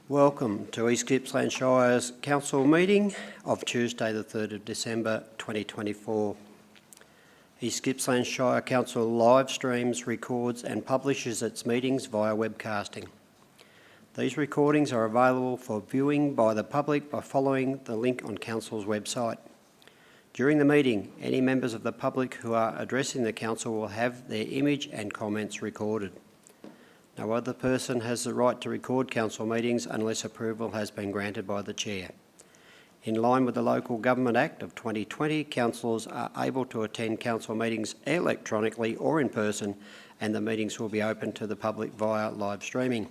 Welcome to East Gippsland Shire's Council meeting of Tuesday the 3rd of December 2024. East Gippsland Shire Council live streams, records and publishes its meetings via webcasting. These recordings are available for viewing by the public by following the link on Council's website. During the meeting, any members of the public who are addressing the Council will have their image and comments recorded. No other person has the right to record Council meetings unless approval has been granted by the Chair. In line with the Local Government Act of 2020, councillors are able to attend Council meetings electronically or in person, and the meetings will be open to the public via live streaming.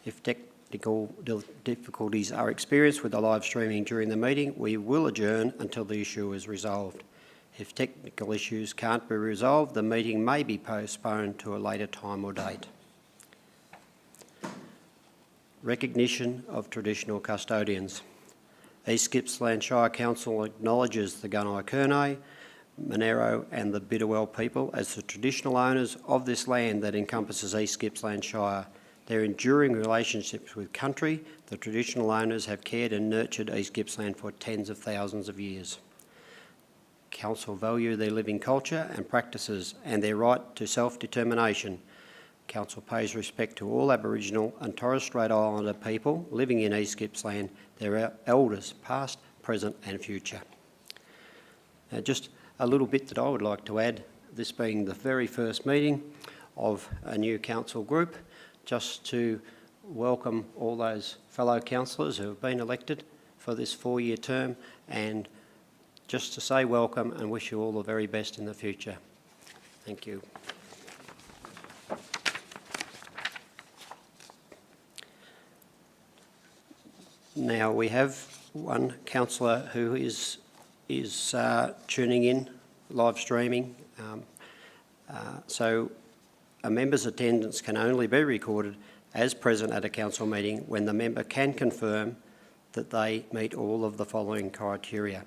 If technical difficulties are experienced with the live streaming during the meeting, we will adjourn until the issue is resolved. If technical issues can't be resolved, the meeting may be postponed to a later time or date. Recognition of traditional custodians. East Gippsland Shire Council acknowledges the Gunai Kurnai, Monero and the Bidawal people as the traditional owners of this land that encompasses East Gippsland Shire. Their enduring relationships with country, the traditional owners have cared and nurtured East Gippsland for tens of thousands of years. Council value their living culture and practices and their right to self-determination. Council pays respect to all Aboriginal and Torres Strait Islander people living in East Gippsland, their elders, past, present and future. Now, just a little bit that I would like to add, this being the very first meeting of a new council group, just to welcome all those fellow councillors who have been elected for this 4-year term, and just to say welcome and wish you all the very best in the future. Thank you. Now we have one councillor who is tuning in, live streaming. So a member's attendance can only be recorded as present at a council meeting when the member can confirm that they meet all of the following criteria.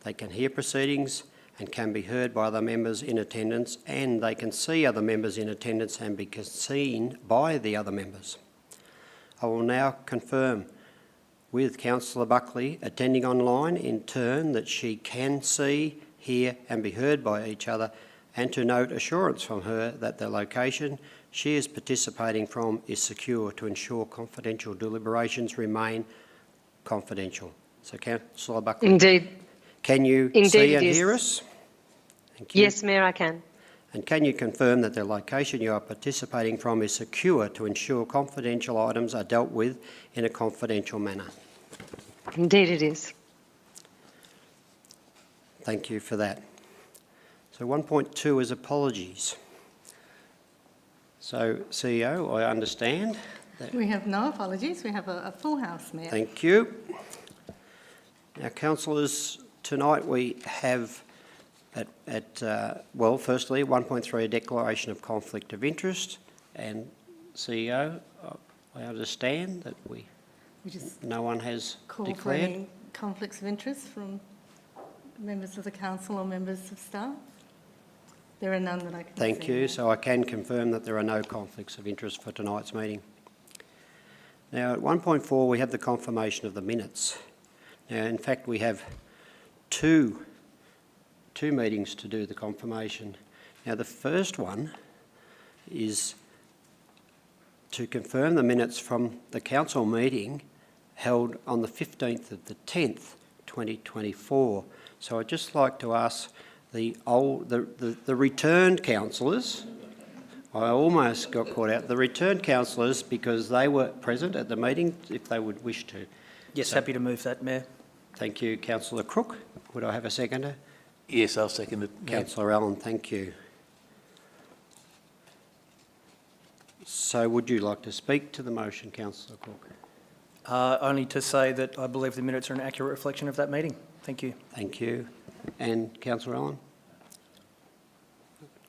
They can hear proceedings and can be heard by other members in attendance, and they can see other members in attendance and be seen by the other members. I will now confirm with Councillor Buckley attending online in turn that she can see, hear and be heard by each other, and to note assurance from her that the location she is participating from is secure to ensure confidential deliberations remain confidential. So Councillor Buckley. Indeed. Can you see and hear us? Thank you. Yes, Mayor, I can. And can you confirm that the location you are participating from is secure to ensure confidential items are dealt with in a confidential manner? Indeed it is. Thank you for that. So 1.2 is apologies. So CEO, I understand that. We have no apologies. We have a full house, Mayor. Thank you. Now, councillors, tonight we have well, firstly, 1.3, a declaration of conflict of interest, and CEO, I understand that no one has Call declared. for any conflicts of interest from members of the council or members of staff. There are none that I can see. Thank you. So I can confirm that there are no conflicts of interest for tonight's meeting. Now, at 1.4, we have the confirmation of the minutes. Now, in fact, we have two meetings to do the confirmation. Now, the first one is to confirm the minutes from the council meeting held on the 15th of the 10th, 2024. So I'd just like to ask the returned councillors, I almost got caught out, the returned councillors, because they were present at the meeting, if they would wish to. Yes, happy to move that, Mayor. Thank you, Councillor Crook. Would I have a seconder? Yes, I'll second it. Councillor Allen, thank you. So would you like to speak to the motion, Councillor Crook? Only to say that I believe the minutes are an accurate reflection of that meeting. Thank you. Thank you. And Councillor Allen?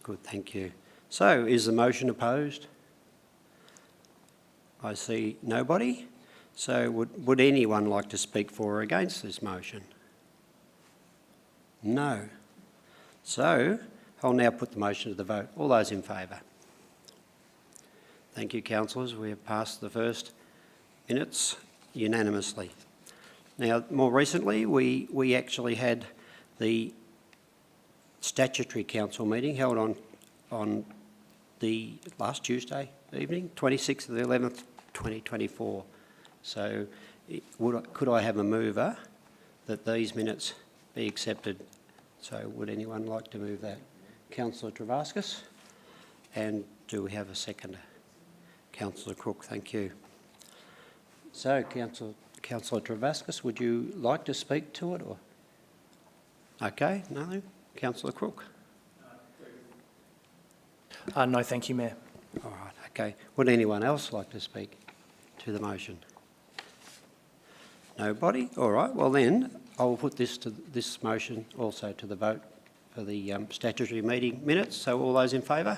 Good, thank you. So is the motion opposed? I see nobody. So would anyone like to speak for or against this motion? No. So I'll now put the motion to the vote. All those in favour? Thank you, councillors. We have passed the first minutes unanimously. Now, more recently, we actually had the statutory council meeting held on the last Tuesday evening, 26th of the 11th, 2024. So could I have a mover that these minutes be accepted? So would anyone like to move that? Councillor Travascus? And do we have a seconder? Councillor Crook, thank you. So, Councillor Travascus, would you like to speak to it? Or? Okay, no? Councillor Crook? No, thank you, Mayor. All right, okay. Would anyone else like to speak to the motion? Nobody? All right, well then, I will put this motion also to the vote for the statutory meeting minutes. So all those in favour?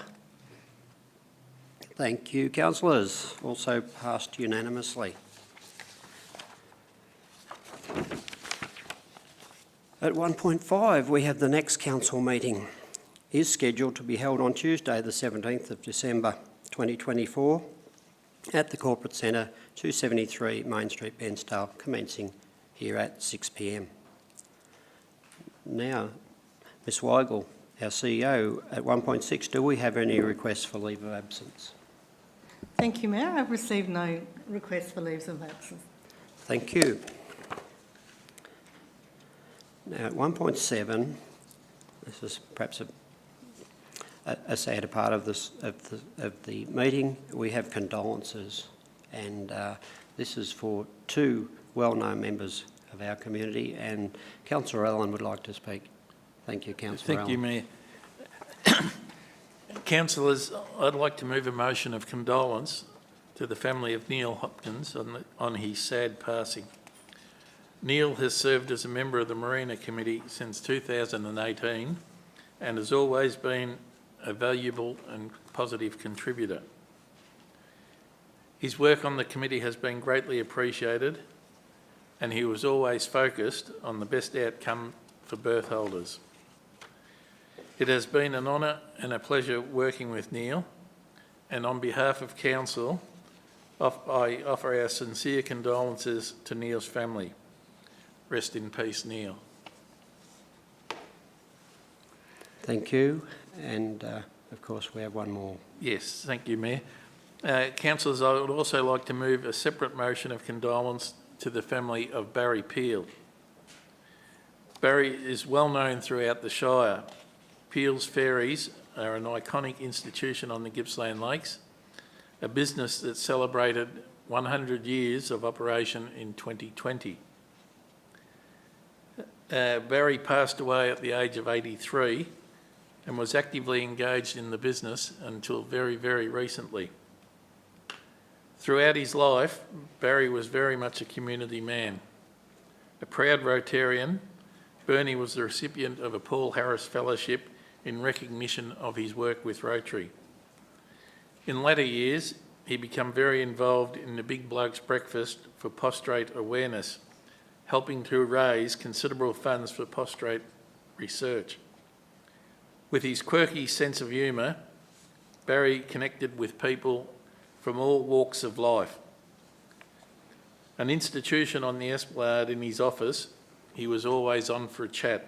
Thank you, councillors. Also passed unanimously. At 1.5, we have the next council meeting. Is scheduled to be held on Tuesday, the 17th of December 2024 at the Corporate Centre, 273 Main Street, Bairnsdale, commencing here at 6 p.m. Now, Ms Weigel, our CEO, at 1.6, do we have any requests for leave of absence? Thank you, Mayor. I've received no requests for leaves of absence. Thank you. Now, at 1.7, this is perhaps a sadder part of the meeting. We have condolences, and this is for two well-known members of our community, and Councillor Allen would like to speak. Thank you, Councillor Allen. Thank you, Mayor. Councillors, I'd like to move a motion of condolence to the family of Neil Hopkins on his sad passing. Neil has served as a member of the Marina Committee since 2018 and has always been a valuable and positive contributor. His work on the committee has been greatly appreciated, and he was always focused on the best outcome for berth holders. It has been an honour and a pleasure working with Neil, and on behalf of Council, I offer our sincere condolences to Neil's family. Rest in peace, Neil. Thank you, and of course we have one more. Yes, thank you, Mayor. Councillors, I would also like to move a separate motion of condolence to the family of Barry Peel. Barry is well known throughout the Shire. Peel's Ferries are an iconic institution on the Gippsland Lakes, a business that celebrated 100 years of operation in 2020. Barry passed away at the age of 83 and was actively engaged in the business until very, very recently. Throughout his life, Barry was very much a community man. A proud Rotarian, Bernie was the recipient of a Paul Harris Fellowship in recognition of his work with Rotary. In latter years, he became very involved in the Big Blokes Breakfast for prostrate awareness, helping to raise considerable funds for prostrate research. With his quirky sense of humour, Barry connected with people from all walks of life. An institution on the Esplanade in his office, he was always on for a chat.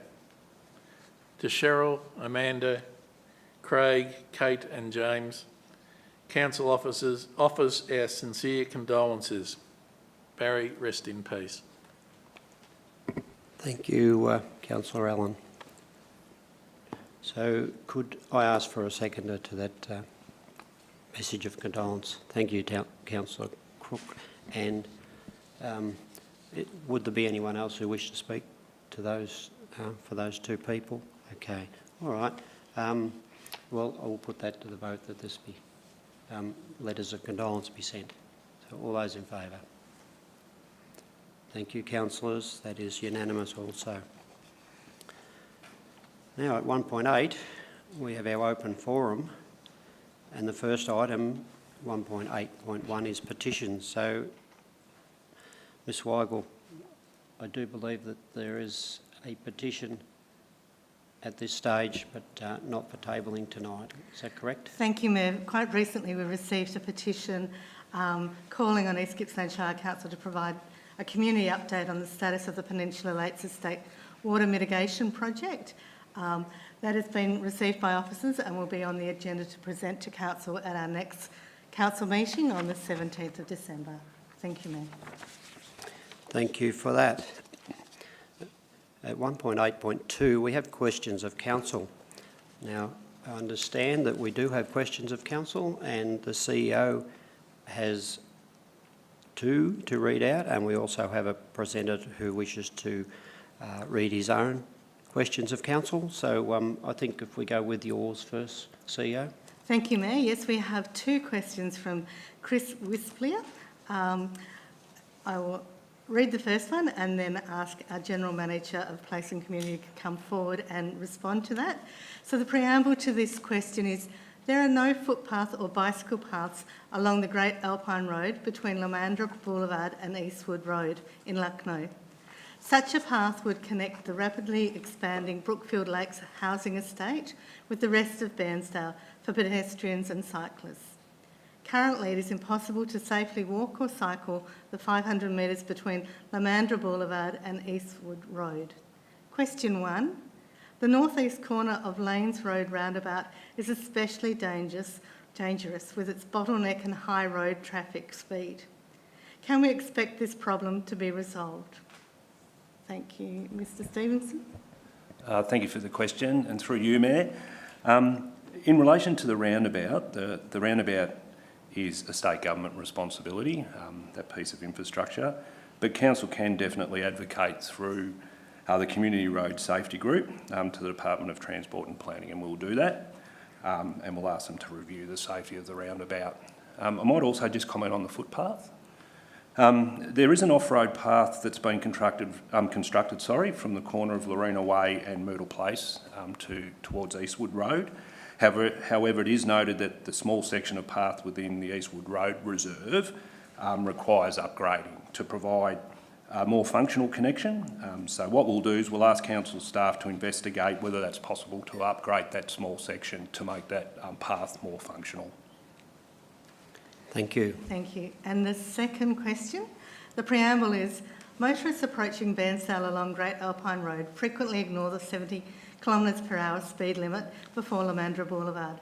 To Cheryl, Amanda, Craig, Kate and James, Council officers offers our sincere condolences. Barry, rest in peace. Thank you, Councillor Allen. So could I ask for a seconder to that message of condolence? Thank you, Councillor Crook. And would there be anyone else who wished to speak to those for those two people? Okay, all right. Well, I will put that to the vote that this be letters of condolence be sent. So all those in favour? Thank you, councillors. That is unanimous also. Now at 1.8, we have our open forum, and the first item, 1.8.1, is petitions. So, Ms Weigel, I do believe that there is a petition at this stage, but not for tabling tonight. Is that correct? Thank you, Mayor. Quite recently we received a petition calling on East Gippsland Shire Council to provide a community update on the status of the Peninsula Lakes Estate Water Mitigation Project. That has been received by officers and will be on the agenda to present to Council at our next Council meeting on the 17th of December. Thank you, Mayor. Thank you for that. At 1.8.2, we have questions of council. Now, I understand that we do have questions of council, and the CEO has two to read out, and we also have a presenter who wishes to read his own questions of council. So I think if we go with yours first, CEO. Thank you, Mayor. Yes, we have two questions from Chris Wisplier. I will read the first one and then ask our General Manager of Place and Community to come forward and respond to that. So the preamble to this question is, there are no footpath or bicycle paths along the Great Alpine Road between Lamandra Boulevard and Eastwood Road in Lucknow. Such a path would connect the rapidly expanding Brookfield Lakes housing estate with the rest of Bairnsdale for pedestrians and cyclists. Currently, it is impossible to safely walk or cycle the 500 metres between Lamandra Boulevard and Eastwood Road. Question 1. The northeast corner of Lanes Road roundabout is especially dangerous with its bottleneck and high road traffic speed. Can we expect this problem to be resolved? Thank you. Mr Stevenson. Thank you for the question, and through you, Mayor. In relation to the roundabout, the roundabout is a state government responsibility, that piece of infrastructure, but council can definitely advocate through the Community Road Safety Group to the Department of Transport and Planning, and we'll do that, and we'll ask them to review the safety of the roundabout. I might also just comment on the footpath. There is an off-road path that's been constructed from the corner of Lorena Way and Myrtle Place towards Eastwood Road. However, it is noted that the small section of path within the Eastwood Road Reserve requires upgrading to provide a more functional connection. So what we'll do is we'll ask council staff to investigate whether that's possible to upgrade that small section to make that path more functional. Thank you. Thank you. And the second question, the preamble is, motorists approaching Bairnsdale along Great Alpine Road frequently ignore the 70 km/h speed limit before Lamandra Boulevard.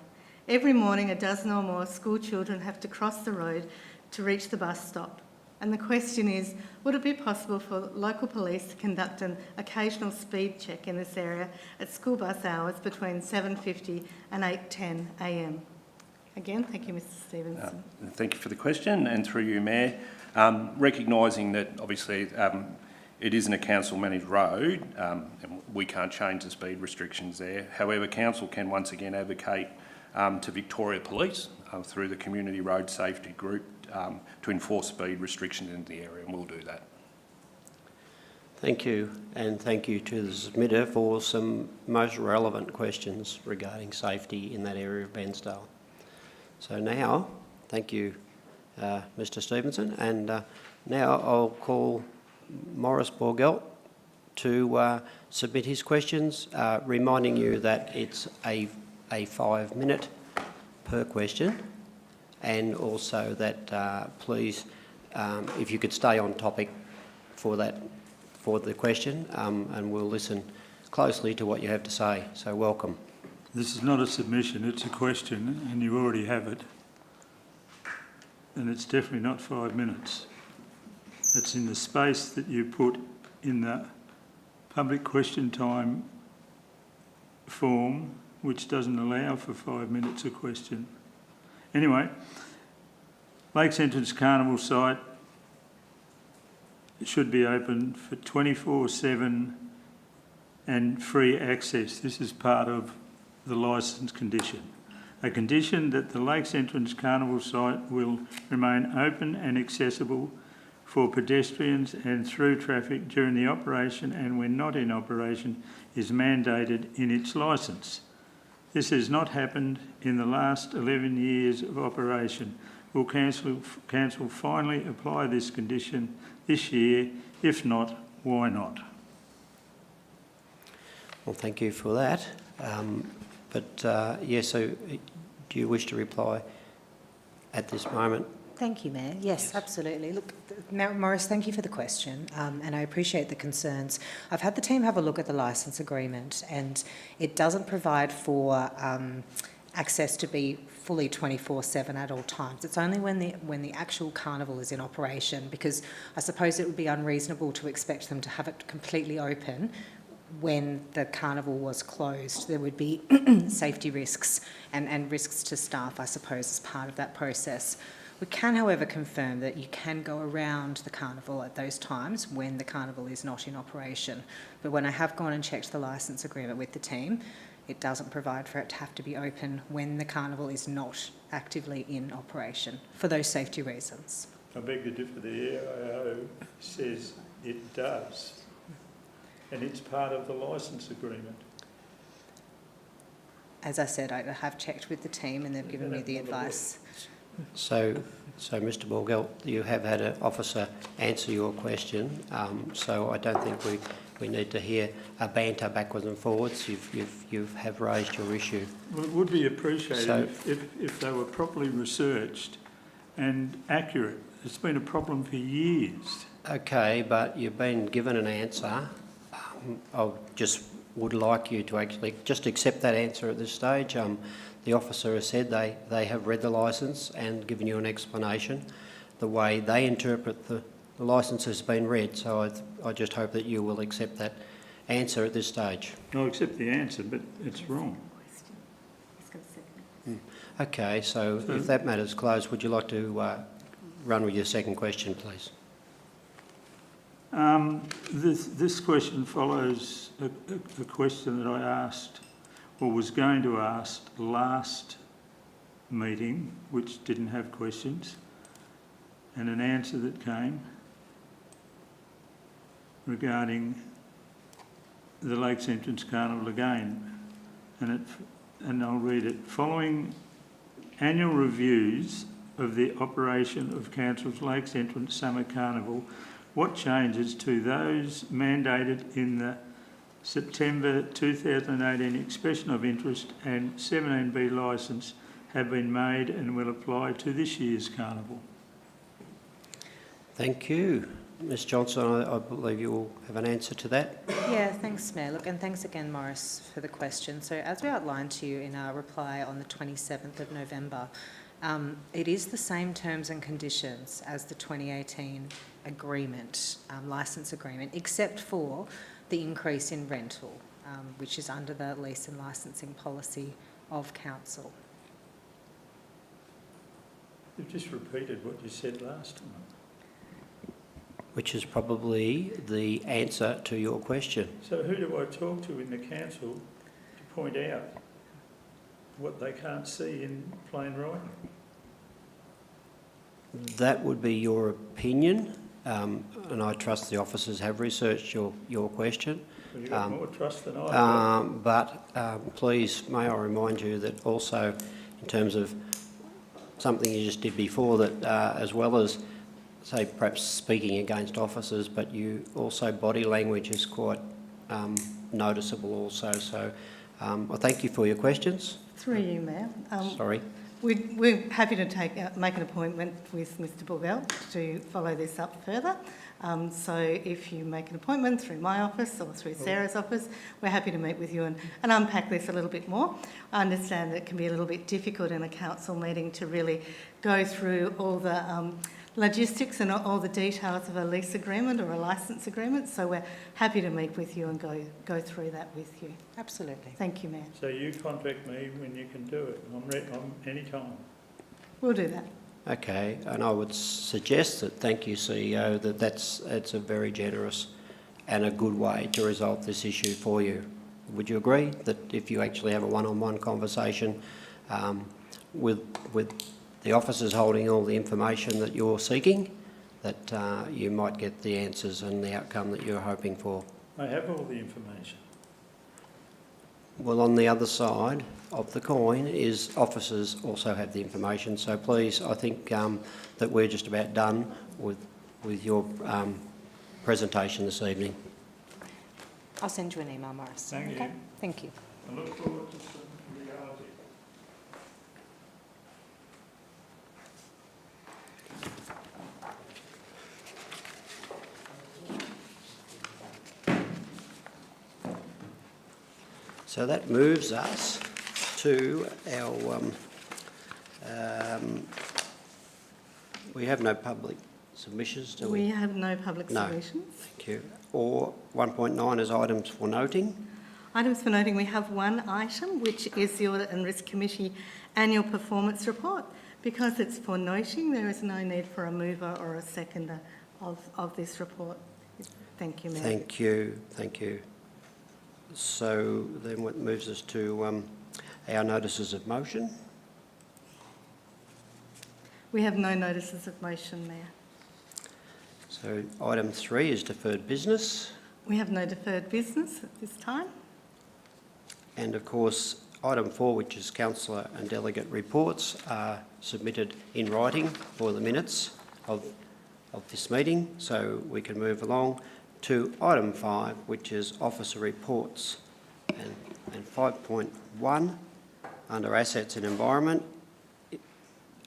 Every morning, a dozen or more school children have to cross the road to reach the bus stop. And the question is, would it be possible for local police to conduct an occasional speed check in this area at school bus hours between 7:50 and 8:10 a.m? Again, thank you, Mr Stevenson. Thank you for the question, and through you, Mayor. Recognising that obviously it isn't a council-managed road, and we can't change the speed restrictions there. However, council can once again advocate to Victoria Police through the Community Road Safety Group to enforce speed restrictions in the area, and we'll do that. Thank you, and thank you to the submitter for some most relevant questions regarding safety in that area of Bairnsdale. So now, thank you, Mr Stevenson, and now I'll call Maurice Borgelt to submit his questions, reminding you that it's a 5-minute per question, and also that please, if you could stay on topic for the question, and we'll listen closely to what you have to say. So welcome. This is not a submission, it's a question, and you already have it. And it's definitely not 5 minutes. It's in the space that you put in the public question time form, which doesn't allow for 5 minutes a question. Anyway, Lakes Entrance Carnival site should be open for 24/7 and free access. This is part of the licence condition. A condition that the Lakes Entrance Carnival site will remain open and accessible for pedestrians and through traffic during the operation, and when not in operation is mandated in its licence. This has not happened in the last 11 years of operation. Will council finally apply this condition this year? If not, why not? Well, thank you for that. Yes, so do you wish to reply at this moment? Thank you, Mayor. Yes, absolutely. Look, Morris, thank you for the question, and I appreciate the concerns. I've had the team have a look at the licence agreement, and it doesn't provide for access to be fully 24/7 at all times. It's only when the actual carnival is in operation, because I suppose it would be unreasonable to expect them to have it completely open when the carnival was closed. There would be safety risks and risks to staff, I suppose, as part of that process. We can, however, confirm that you can go around the carnival at those times when the carnival is not in operation. But when I have gone and checked the licence agreement with the team, it doesn't provide for it to have to be open when the carnival is not actively in operation for those safety reasons. I beg to differ. The AIO says it does, and it's part of the licence agreement. As I said, I have checked with the team and they've given me the advice. So Mr. Borgelt, you have had an officer answer your question, so I don't think we need to hear a banter backwards and forwards. You have raised your issue. Well, it would be appreciated So- if they were properly researched and accurate. It's been a problem for years. Okay, but you've been given an answer. I just would like you to actually just accept that answer at this stage. The officer has said they have read the licence and given you an explanation. The way they interpret the licence has been read, so I just hope that you will accept that answer at this stage. I'll accept the answer, but it's wrong. Okay, so if that matter's closed, would you like to run with your second question, please? This question follows a question that I asked, or was going to ask, last meeting, which didn't have questions, and an answer that came regarding the Lakes Entrance Carnival again. And I'll read it. Following annual reviews of the operation of Council's Lakes Entrance Summer Carnival, what changes to those mandated in the September 2018 expression of interest and 17B licence have been made and will apply to this year's carnival? Thank you. Ms Johnson, I believe you will have an answer to that. Yeah, thanks, Mayor. Look, and thanks again, Morris, for the question. So as we outlined to you in our reply on the 27th of November, it is the same terms and conditions as the 2018 agreement, licence agreement, except for the increase in rental, which is under the lease and licensing policy of council. You've just repeated what you said last time. Which is probably the answer to your question. So who do I talk to in the council to point out what they can't see in plain writing? That would be your opinion, and I trust the officers have researched your question. Well, you've got more trust than I have. But please, may I remind you that also in terms of something you just did before, that as well as, say, perhaps speaking against officers, but you also, body language is quite noticeable also. So I thank you for your questions. Through you, Mayor. Sorry. We're happy to make an appointment with Mr Borgelt to follow this up further. So if you make an appointment through my office or through Sarah's office, we're happy to meet with you and unpack this a little bit more. I understand that it can be a little bit difficult in a council meeting to really go through all the logistics and all the details of a lease agreement or a licence agreement, so we're happy to meet with you and go through that with you. Absolutely. Thank you, Mayor. So you contact me when you can do it. I'm any time. We'll do that. Okay, and I would suggest that, thank you CEO, it's a very generous and a good way to resolve this issue for you. Would you agree that if you actually have a one-on-one conversation with the officers holding all the information that you're seeking, that you might get the answers and the outcome that you're hoping for? I have all the information. Well, on the other side of the coin is officers also have the information. So please, I think that we're just about done with your presentation this evening. I'll send you an email, Morris. Thank you. Thank you. I look forward to some reality. So that moves us to our, we have no public submissions, do we? We have no public No. submissions. Thank you. Or 1.9 is items for noting. Items for noting, we have one item, which is the Audit and Risk Committee Annual Performance Report. Because it's for noting, there is no need for a mover or a seconder of this report. Thank you, Mayor. Thank you, thank you. So then what moves us to our notices of motion? We have no notices of motion, Mayor. So item 3 is deferred business. We have no deferred business at this time. And of course, item 4, which is councillor and delegate reports, are submitted in writing for the minutes of this meeting. So we can move along to item 5, which is officer reports. And 5.1, under assets and environment.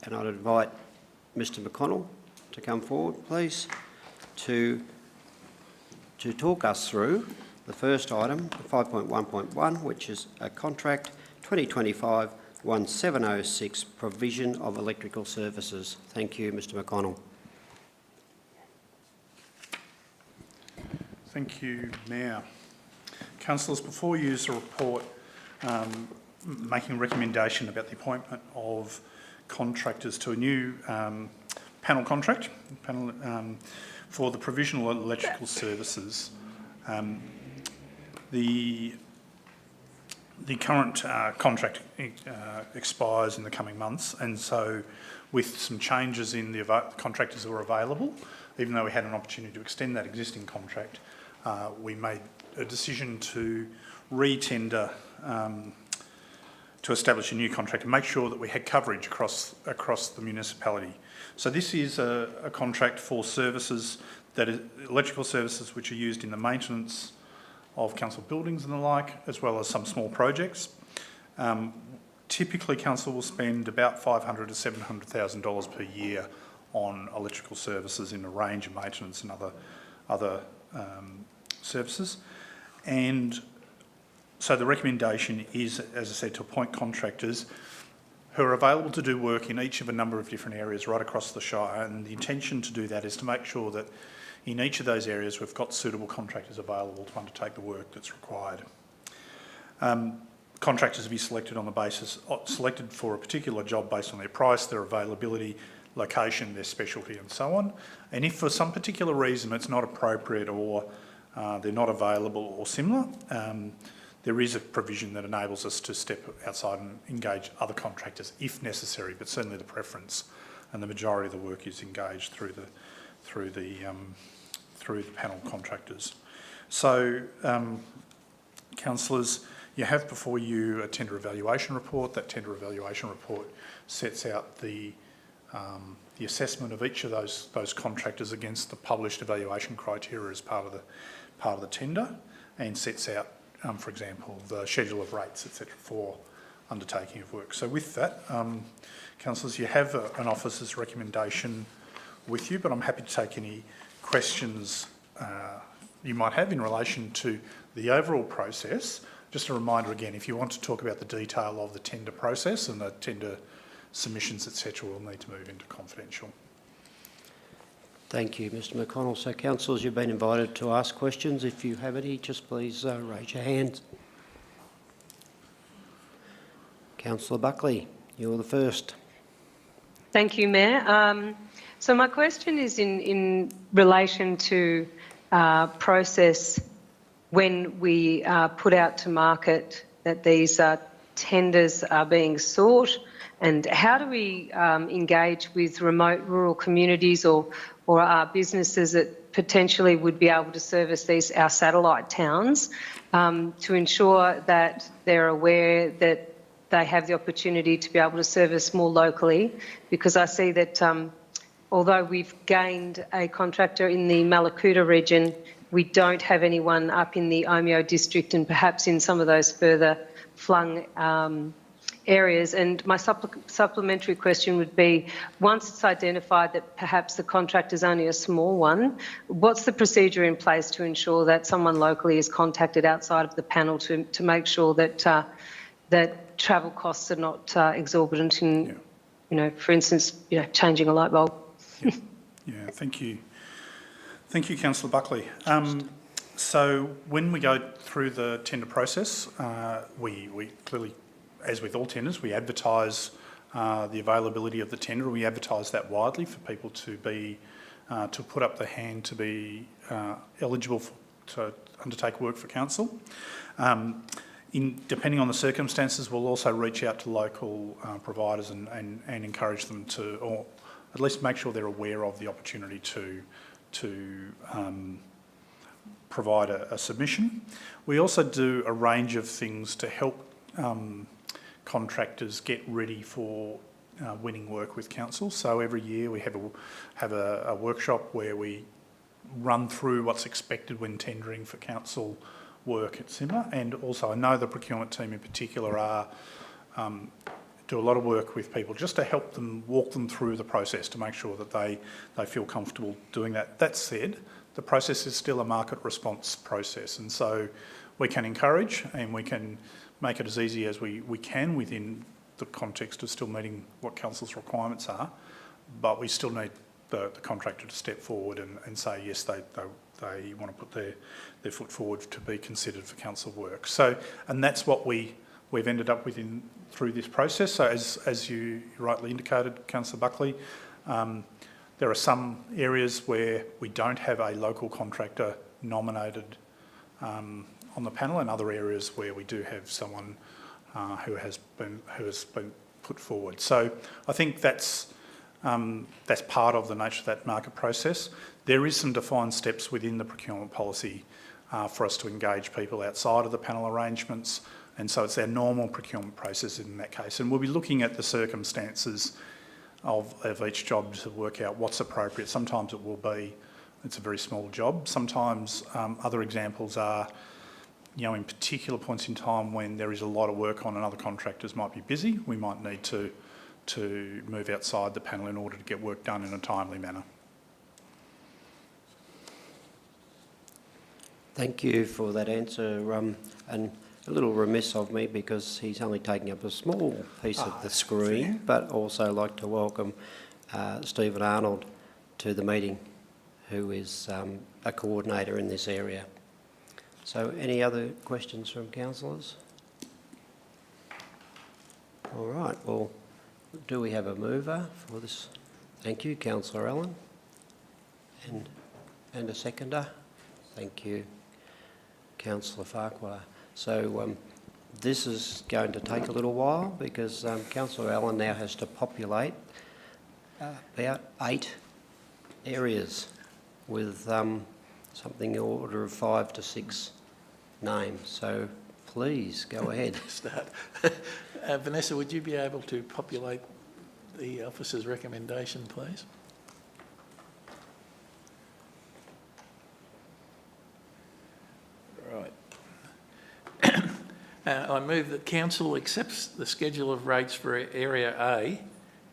And I'd invite Mr McConnell to come forward, please, to talk us through the first item, 5.1.1, which is a contract 2025-1706, provision of electrical services. Thank you, Mr McConnell. Thank you, Mayor. Councillors, before you use the report making a recommendation about the appointment of contractors to a new panel contract for the provisional electrical services. The current contract expires in the coming months, and so with some changes in the contractors that were available, even though we had an opportunity to extend that existing contract, we made a decision to re-tender to establish a new contract and make sure that we had coverage across the municipality. So this is a contract for services, that is electrical services which are used in the maintenance of council buildings and the like, as well as some small projects. Typically, council will spend about $500,000 to $700,000 per year on electrical services in a range of maintenance and other services. And so the recommendation is, as I said, to appoint contractors who are available to do work in each of a number of different areas right across the Shire. And the intention to do that is to make sure that in each of those areas we've got suitable contractors available to undertake the work that's required. Contractors will be selected on the basis, selected for a particular job based on their price, their availability, location, their specialty and so on. And if for some particular reason it's not appropriate or they're not available or similar, there is a provision that enables us to step outside and engage other contractors if necessary, but certainly the preference and the majority of the work is engaged through the panel contractors. So, councillors, you have before you a tender evaluation report. That tender evaluation report sets out the assessment of each of those contractors against the published evaluation criteria as part of the tender, and sets out, for example, the schedule of rates, etc., for undertaking of work. So with that, councillors, you have an officer's recommendation with you, but I'm happy to take any questions you might have in relation to the overall process. Just a reminder again, if you want to talk about the detail of the tender process and the tender submissions, etc., we'll need to move into confidential. Thank you, Mr McConnell. So, councillors, you've been invited to ask questions. If you have any, just please raise your hand. Councillor Buckley, you're the first. Thank you, Mayor. So my question is in relation to process when we put out to market that these tenders are being sought, and how do we engage with remote rural communities or businesses that potentially would be able to service our satellite towns to ensure that they're aware that they have the opportunity to be able to service more locally? Because I see that although we've gained a contractor in the Mallacoota region, we don't have anyone up in the Omeo district and perhaps in some of those further flung areas. And my supplementary question would be, once it's identified that perhaps the contract is only a small one, what's the procedure in place to ensure that someone locally is contacted outside of the panel to make sure that that travel costs are not exorbitant in, for instance, changing a light bulb? Yeah, thank you. Thank you, Councillor Buckley. So when we go through the tender process, we clearly, as with all tenders, we advertise the availability of the tender. We advertise that widely for people to be to put up their hand to be eligible to undertake work for council. Depending on the circumstances, we'll also reach out to local providers and encourage them to, or at least make sure they're aware of the opportunity to provide a submission. We also do a range of things to help contractors get ready for winning work with council. So every year we have a workshop where we run through what's expected when tendering for council work at similar, and also I know the procurement team in particular do a lot of work with people just to help them, walk them through the process to make sure that they feel comfortable doing that. That said, the process is still a market response process, and so we can encourage and we can make it as easy as we can within the context of still meeting what council's requirements are, but we still need the contractor to step forward and say yes, they want to put their foot forward to be considered for council work. So, and that's what we've ended up with through this process. So as you rightly indicated, Councillor Buckley, there are some areas where we don't have a local contractor nominated on the panel, and other areas where we do have someone who has been put forward. So I think that's part of the nature of that market process. There is some defined steps within the procurement policy for us to engage people outside of the panel arrangements, and so it's our normal procurement process in that case. And we'll be looking at the circumstances of each job to work out what's appropriate. Sometimes it's a very small job. Sometimes other examples are, in particular points in time when there is a lot of work on and other contractors might be busy, we might need to move outside the panel in order to get work done in a timely manner. Thank you for that answer, and a little remiss of me because he's only taking up a small piece of the screen, fair. But also like to welcome Stephen Arnold to the meeting, who is a coordinator in this area. So any other questions from councillors? All right, well, do we have a mover for this? Thank you, Councillor Allen. And a seconder? Thank you, Councillor Farquhar. So this is going to take a little while because Councillor Allen now has to populate about 8 areas with something in the order of 5 to 6 names. So please go ahead. Start. Vanessa, would you be able to populate the officer's recommendation, please? Right. I move that Council accepts the schedule of rates for Area A,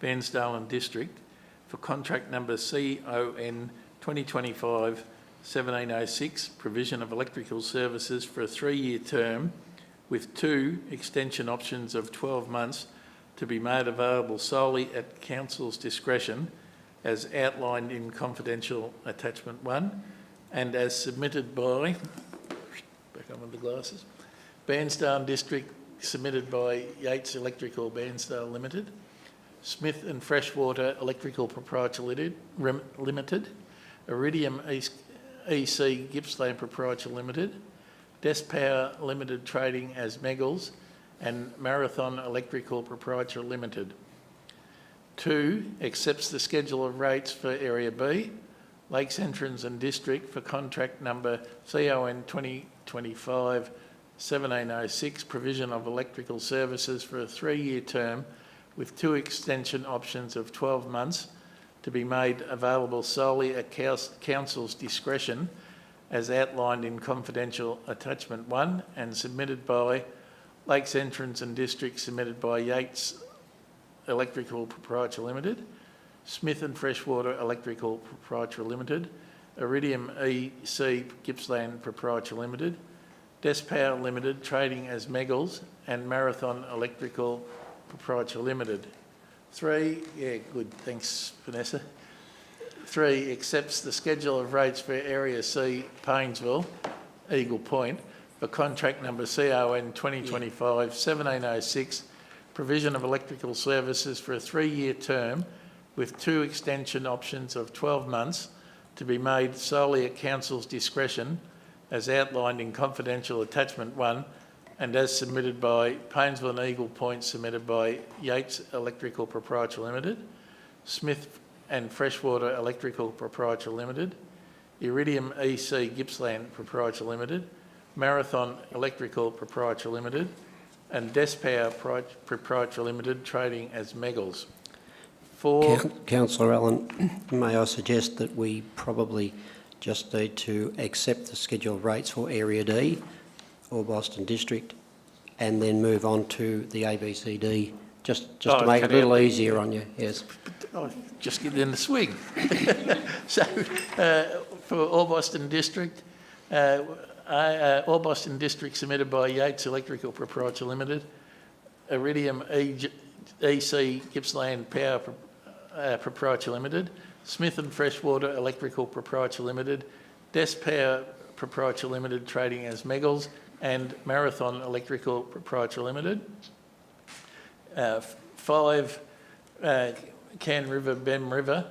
Bairnsdale and District, for contract number CON 2025-1706, provision of electrical services for a 3-year term with 2 extension options of 12 months to be made available solely at Council's discretion as outlined in confidential attachment 1 and as submitted by, back on with the glasses, Bairnsdale District, submitted by Yates Electrical Bairnsdale Limited, Smith and Freshwater Electrical Proprietary Limited, Iridium EC Gippsland Proprietary Limited, Des Power Limited Trading as Meggles, and Marathon Electrical Proprietary Limited. 2, accepts the schedule of rates for Area B, Lakes Entrance and District for contract number CON 2025-1706, provision of electrical services for a 3-year term with 2 extension options of 12 months to be made available solely at Council's discretion as outlined in confidential attachment 1 and submitted by Lakes Entrance and District submitted by Yates Electrical Proprietary Limited, Smith and Freshwater Electrical Proprietary Limited, Iridium EC Gippsland Proprietary Limited, Despower Limited trading as Megals, and Marathon Electrical Proprietary Limited. 3, yeah, good, thanks Vanessa. 3, accepts the schedule of rates for Area C, Paynesville, Eagle Point, for contract number CON 2025-1706, provision of electrical services for a 3-year term with 2 extension options of 12 months to be made solely at Council's discretion as outlined in confidential attachment 1 and as submitted by Paynesville and Eagle Point, submitted by Yates Electrical Proprietary Limited, Smith and Freshwater Electrical Proprietary Limited, Iridium EC Gippsland Proprietary Limited, Marathon Electrical Proprietary Limited, and Despower Proprietary Limited trading as Megals. 4. Councillor Allen, may I suggest that we probably just need to accept the scheduled rates for Area D or Boston District and then move on to the ABCD, just to make it a little easier on you, yes. Just get in the swing. So, for All Boston District, All Boston District submitted by Yates Electrical Proprietary Limited, Iridium EC Gippsland Power Proprietary Limited, Smith and Freshwater Electrical Proprietary Limited, Despower Proprietary Limited trading as Megals, and Marathon Electrical Proprietary Limited. 5, Can River, Bem River,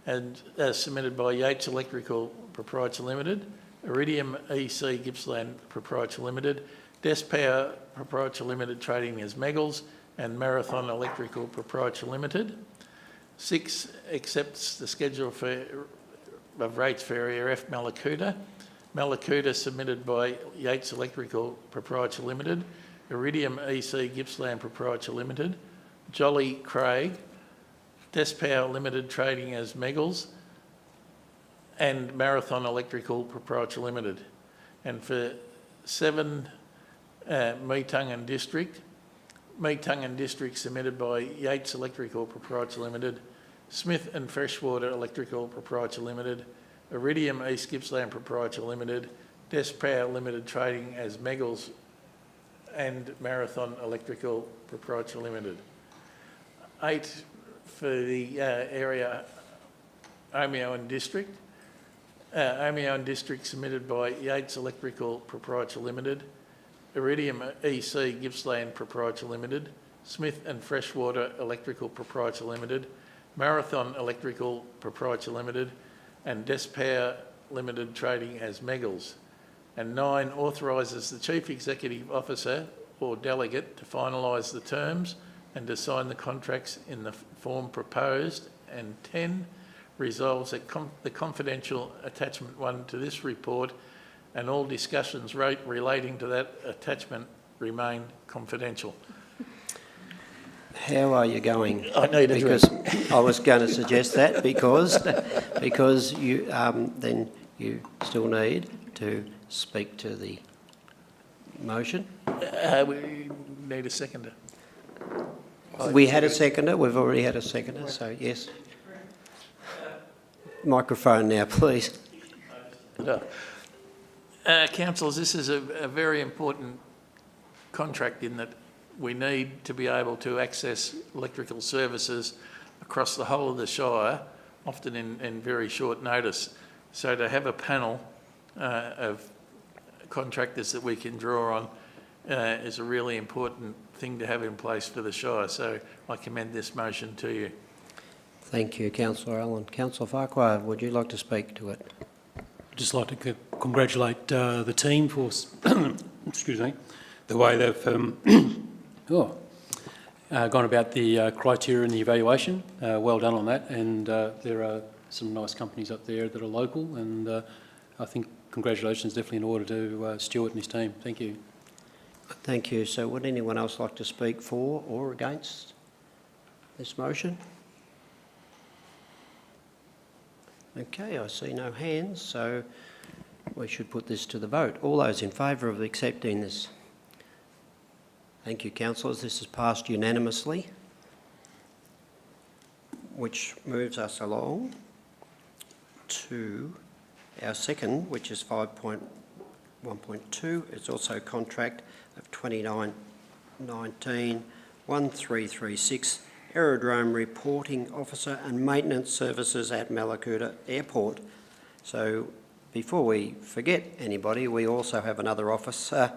and submitted by Yates Electrical Proprietary Limited, Iridium EC Gippsland Proprietary Limited, Despower Proprietary Limited trading as Megals, and Marathon Electrical Proprietary Limited. 6, accepts the schedule of rates for Area F Mallacoota. Mallacoota submitted by Yates Electrical Proprietary Limited, Iridium EC Gippsland Proprietary Limited, Jolly Craig, Despower Limited trading as Megals, and Marathon Electrical Proprietary Limited. And for 7, Meetungan District, Meetungan District submitted by Yates Electrical Proprietary Limited, Smith and Freshwater Electrical Proprietary Limited, Iridium East Gippsland Proprietary Limited, Despower Limited trading as Megals, and Marathon Electrical Proprietary Limited. 8, for the area Omeo District, Omeo District submitted by Yates Electrical Proprietary Limited, Iridium EC Gippsland Proprietary Limited, Smith and Freshwater Electrical Proprietary Limited, Marathon Electrical Proprietary Limited, and Despower Limited trading as Megals. And 9, authorises the Chief Executive Officer or delegate to finalise the terms and to sign the contracts in the form proposed. And 10, resolves that the confidential attachment 1 to this report and all discussions relating to that attachment remain confidential. How are you going? I need a drink. Because I was going to suggest that because you then you still need to speak to the motion. We need a seconder. We had a seconder. We've already had a seconder. So yes. Microphone now, please. Councillors, this is a very important contract in that we need to be able to access electrical services across the whole of the Shire, often in very short notice. So to have a panel of contractors that we can draw on is a really important thing to have in place for the Shire. So I commend this motion to you. Thank you, Councillor Allen. Councillor Farquhar, would you like to speak to it? I'd just like to congratulate the team for, excuse me, the way they've gone about the criteria and the evaluation. Well done on that, and there are some nice companies up there that are local, and I think congratulations definitely in order to Stuart and his team. Thank you. Thank you. So would anyone else like to speak for or against this motion? Okay, I see no hands, so we should put this to the vote. All those in favour of accepting this Thank you, councillors. This is passed unanimously, which moves us along to our second, which is 5.1.2. It's also contract of 2019-1336, Aerodrome Reporting Officer and Maintenance Services at Mallacoota Airport. So before we forget anybody, we also have another officer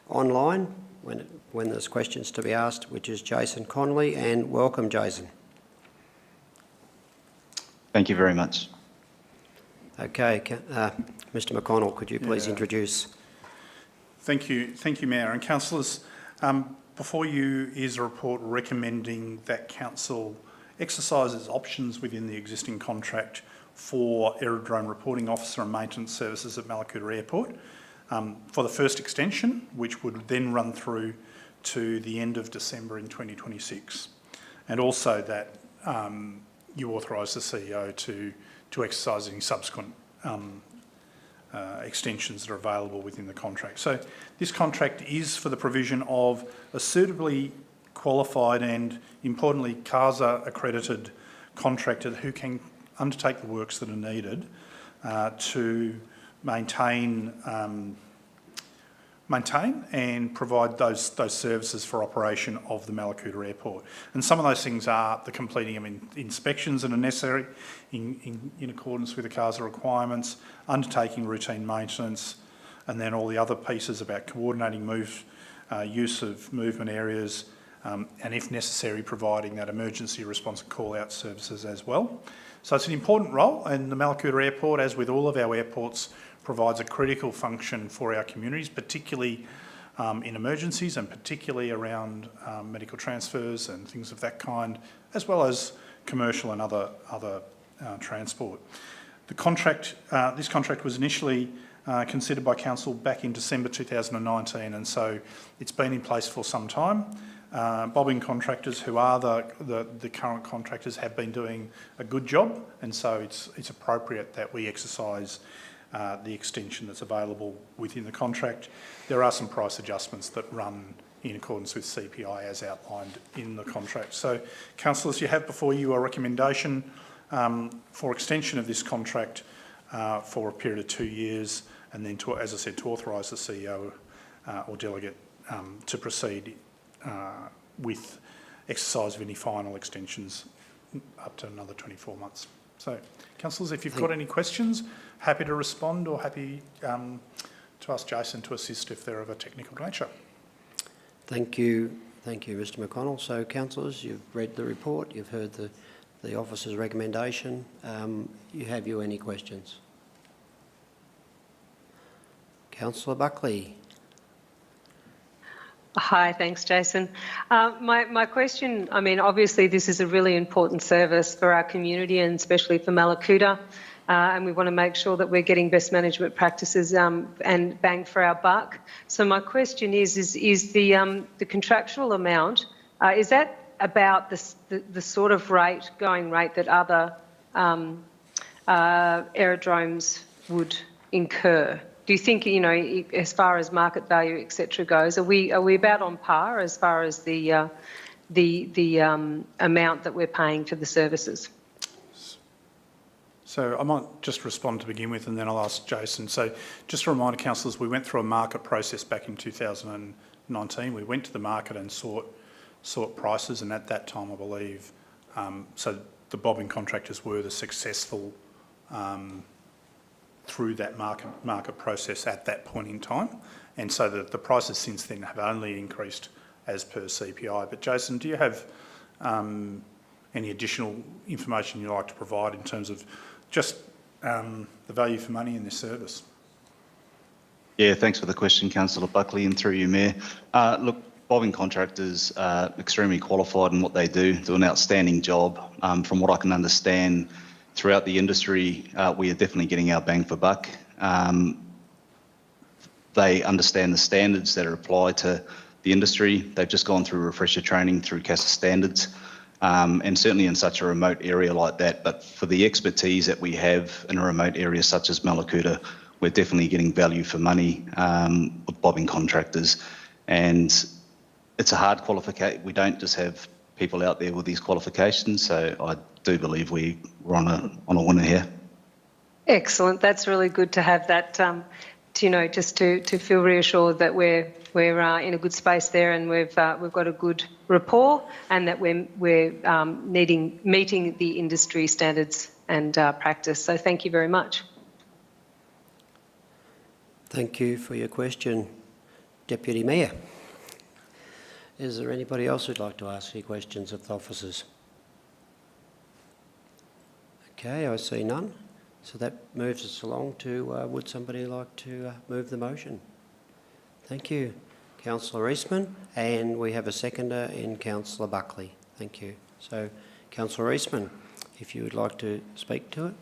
online when there's questions to be asked, which is Jason Connolly, and welcome, Jason. Thank you very much. Okay, Mr McConnell, could you please introduce? Thank you, Mayor and councillors. Before you is a report recommending that council exercises options within the existing contract for Aerodrome Reporting Officer and Maintenance Services at Mallacoota Airport for the first extension, which would then run through to the end of December in 2026. And also that you authorise the CEO to exercise any subsequent extensions that are available within the contract. So this contract is for the provision of a suitably qualified and, importantly, CASA accredited contractor who can undertake the works that are needed to maintain and provide those services for operation of the Mallacoota Airport. And some of those things are the completing of inspections that are necessary in accordance with the CASA requirements, undertaking routine maintenance, and then all the other pieces about coordinating use of movement areas, and if necessary, providing that emergency response and call-out services as well. So it's an important role, and the Mallacoota Airport, as with all of our airports, provides a critical function for our communities, particularly in emergencies and particularly around medical transfers and things of that kind, as well as commercial and other transport. The contract, this contract was initially considered by Council back in December 2019, and so it's been in place for some time. Bobbing contractors, who are the current contractors, have been doing a good job, and so it's appropriate that we exercise the extension that's available within the contract. There are some price adjustments that run in accordance with CPI as outlined in the contract. So, councillors, you have before you a recommendation for extension of this contract for a period of 2 years, and then, as I said, to authorise the CEO or delegate to proceed with exercise of any final extensions up to another 24 months. So, councillors, if you've got any questions, happy to respond, or happy to ask Jason to assist if they're of a technical nature. Thank you, Mr McConnell. So, councillors, you've read the report, you've heard the officer's recommendation. Have you any questions? Councillor Buckley. Hi, thanks, Jason. My question, I mean, obviously this is a really important service for our community and especially for Mallacoota, and we want to make sure that we're getting best management practices and bang for our buck. So my question is the contractual amount, is that about the sort of going rate that other aerodromes would incur? Do you think, you know, as far as market value, etc., goes, are we about on par as far as the amount that we're paying for the services? So I might just respond to begin with, and then I'll ask Jason. So just a reminder, councillors, we went through a market process back in 2019. We went to the market and sought prices, and at that time, I believe, so the bobbing contractors were the successful through that market process at that point in time, and so the prices since then have only increased as per CPI. But Jason, do you have any additional information you'd like to provide in terms of just the value for money in this service? Yeah, thanks for the question, Councillor Buckley, and through you, Mayor. Look, bobbing contractors are extremely qualified in what they do an outstanding job. From what I can understand, throughout the industry, we are definitely getting our bang for buck. They understand the standards that are applied to the industry. They've just gone through refresher training through CASA standards, and certainly in such a remote area like that. But for the expertise that we have in a remote area such as Mallacoota, we're definitely getting value for money with bobbing contractors. And it's a hard qualification. We don't just have people out there with these qualifications, so I do believe we're on a winner here. Excellent. That's really good to have that. Just to feel reassured that we're in a good space there, and we've got a good rapport, and that we're meeting the industry standards and practice. So thank you very much. Thank you for your question, Deputy Mayor. Is there anybody else who'd like to ask any questions of the officers? Okay, I see none. So that moves us along to, would somebody like to move the motion? Thank you, Councillor Eastman, and we have a seconder in Councillor Buckley. Thank you. So, Councillor Eastman, if you would like to speak to it.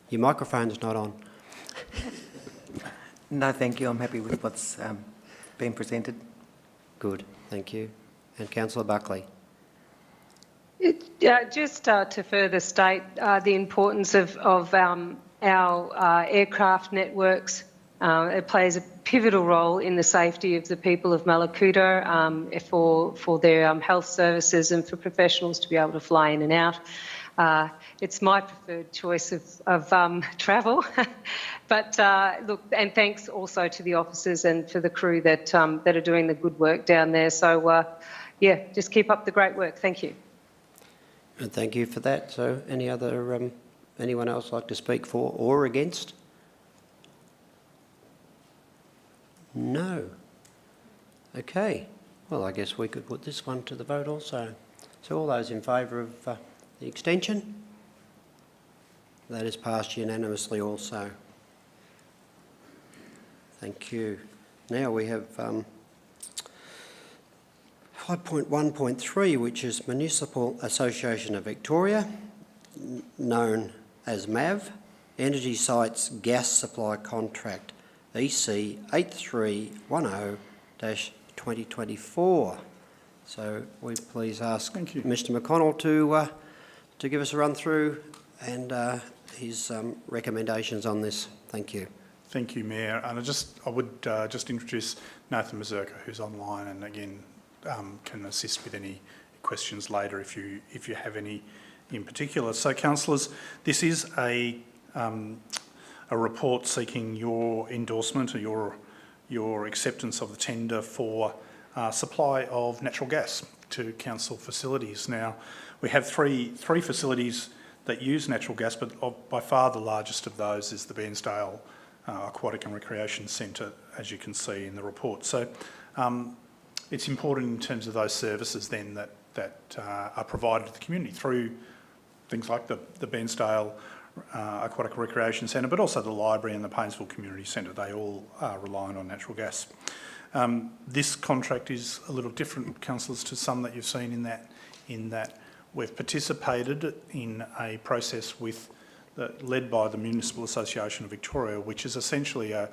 Your microphone's not on. No, thank you. I'm happy with what's been presented. Good, thank you. And Councillor Buckley. Just to further state the importance of our aircraft networks, it plays a pivotal role in the safety of the people of Mallacoota, for their health services and for professionals to be able to fly in and out. It's my preferred choice of travel. But look, and thanks also to the officers and for the crew that are doing the good work down there. So, yeah, just keep up the great work. Thank you. And thank you for that. So anyone else like to speak for or against? No. Okay. Well, I guess we could put this one to the vote also. So all those in favour of the extension? That is passed unanimously also. Thank you. Now we have 5.1.3, which is Municipal Association of Victoria, known as MAV, Energy Sites Gas Supply Contract, EC 8310-2024. So we please ask Mr McConnell to give us a run through and his recommendations on this. Thank you. Thank you, Mayor. And I would just introduce Nathan Mazurka, who's online, and again can assist with any questions later if you have any in particular. So, councillors, this is a report seeking your endorsement or your acceptance of the tender for supply of natural gas to council facilities. Now, we have three facilities that use natural gas, but by far the largest of those is the Bairnsdale Aquatic and Recreation Centre, as you can see in the report. So it's important in terms of those services then that are provided to the community through things like the Bairnsdale Aquatic Recreation Centre, but also the library and the Paynesville Community Centre. They all are reliant on natural gas. This contract is a little different, councillors, to some that you've seen in that we've participated in a process led by the Municipal Association of Victoria, which is essentially a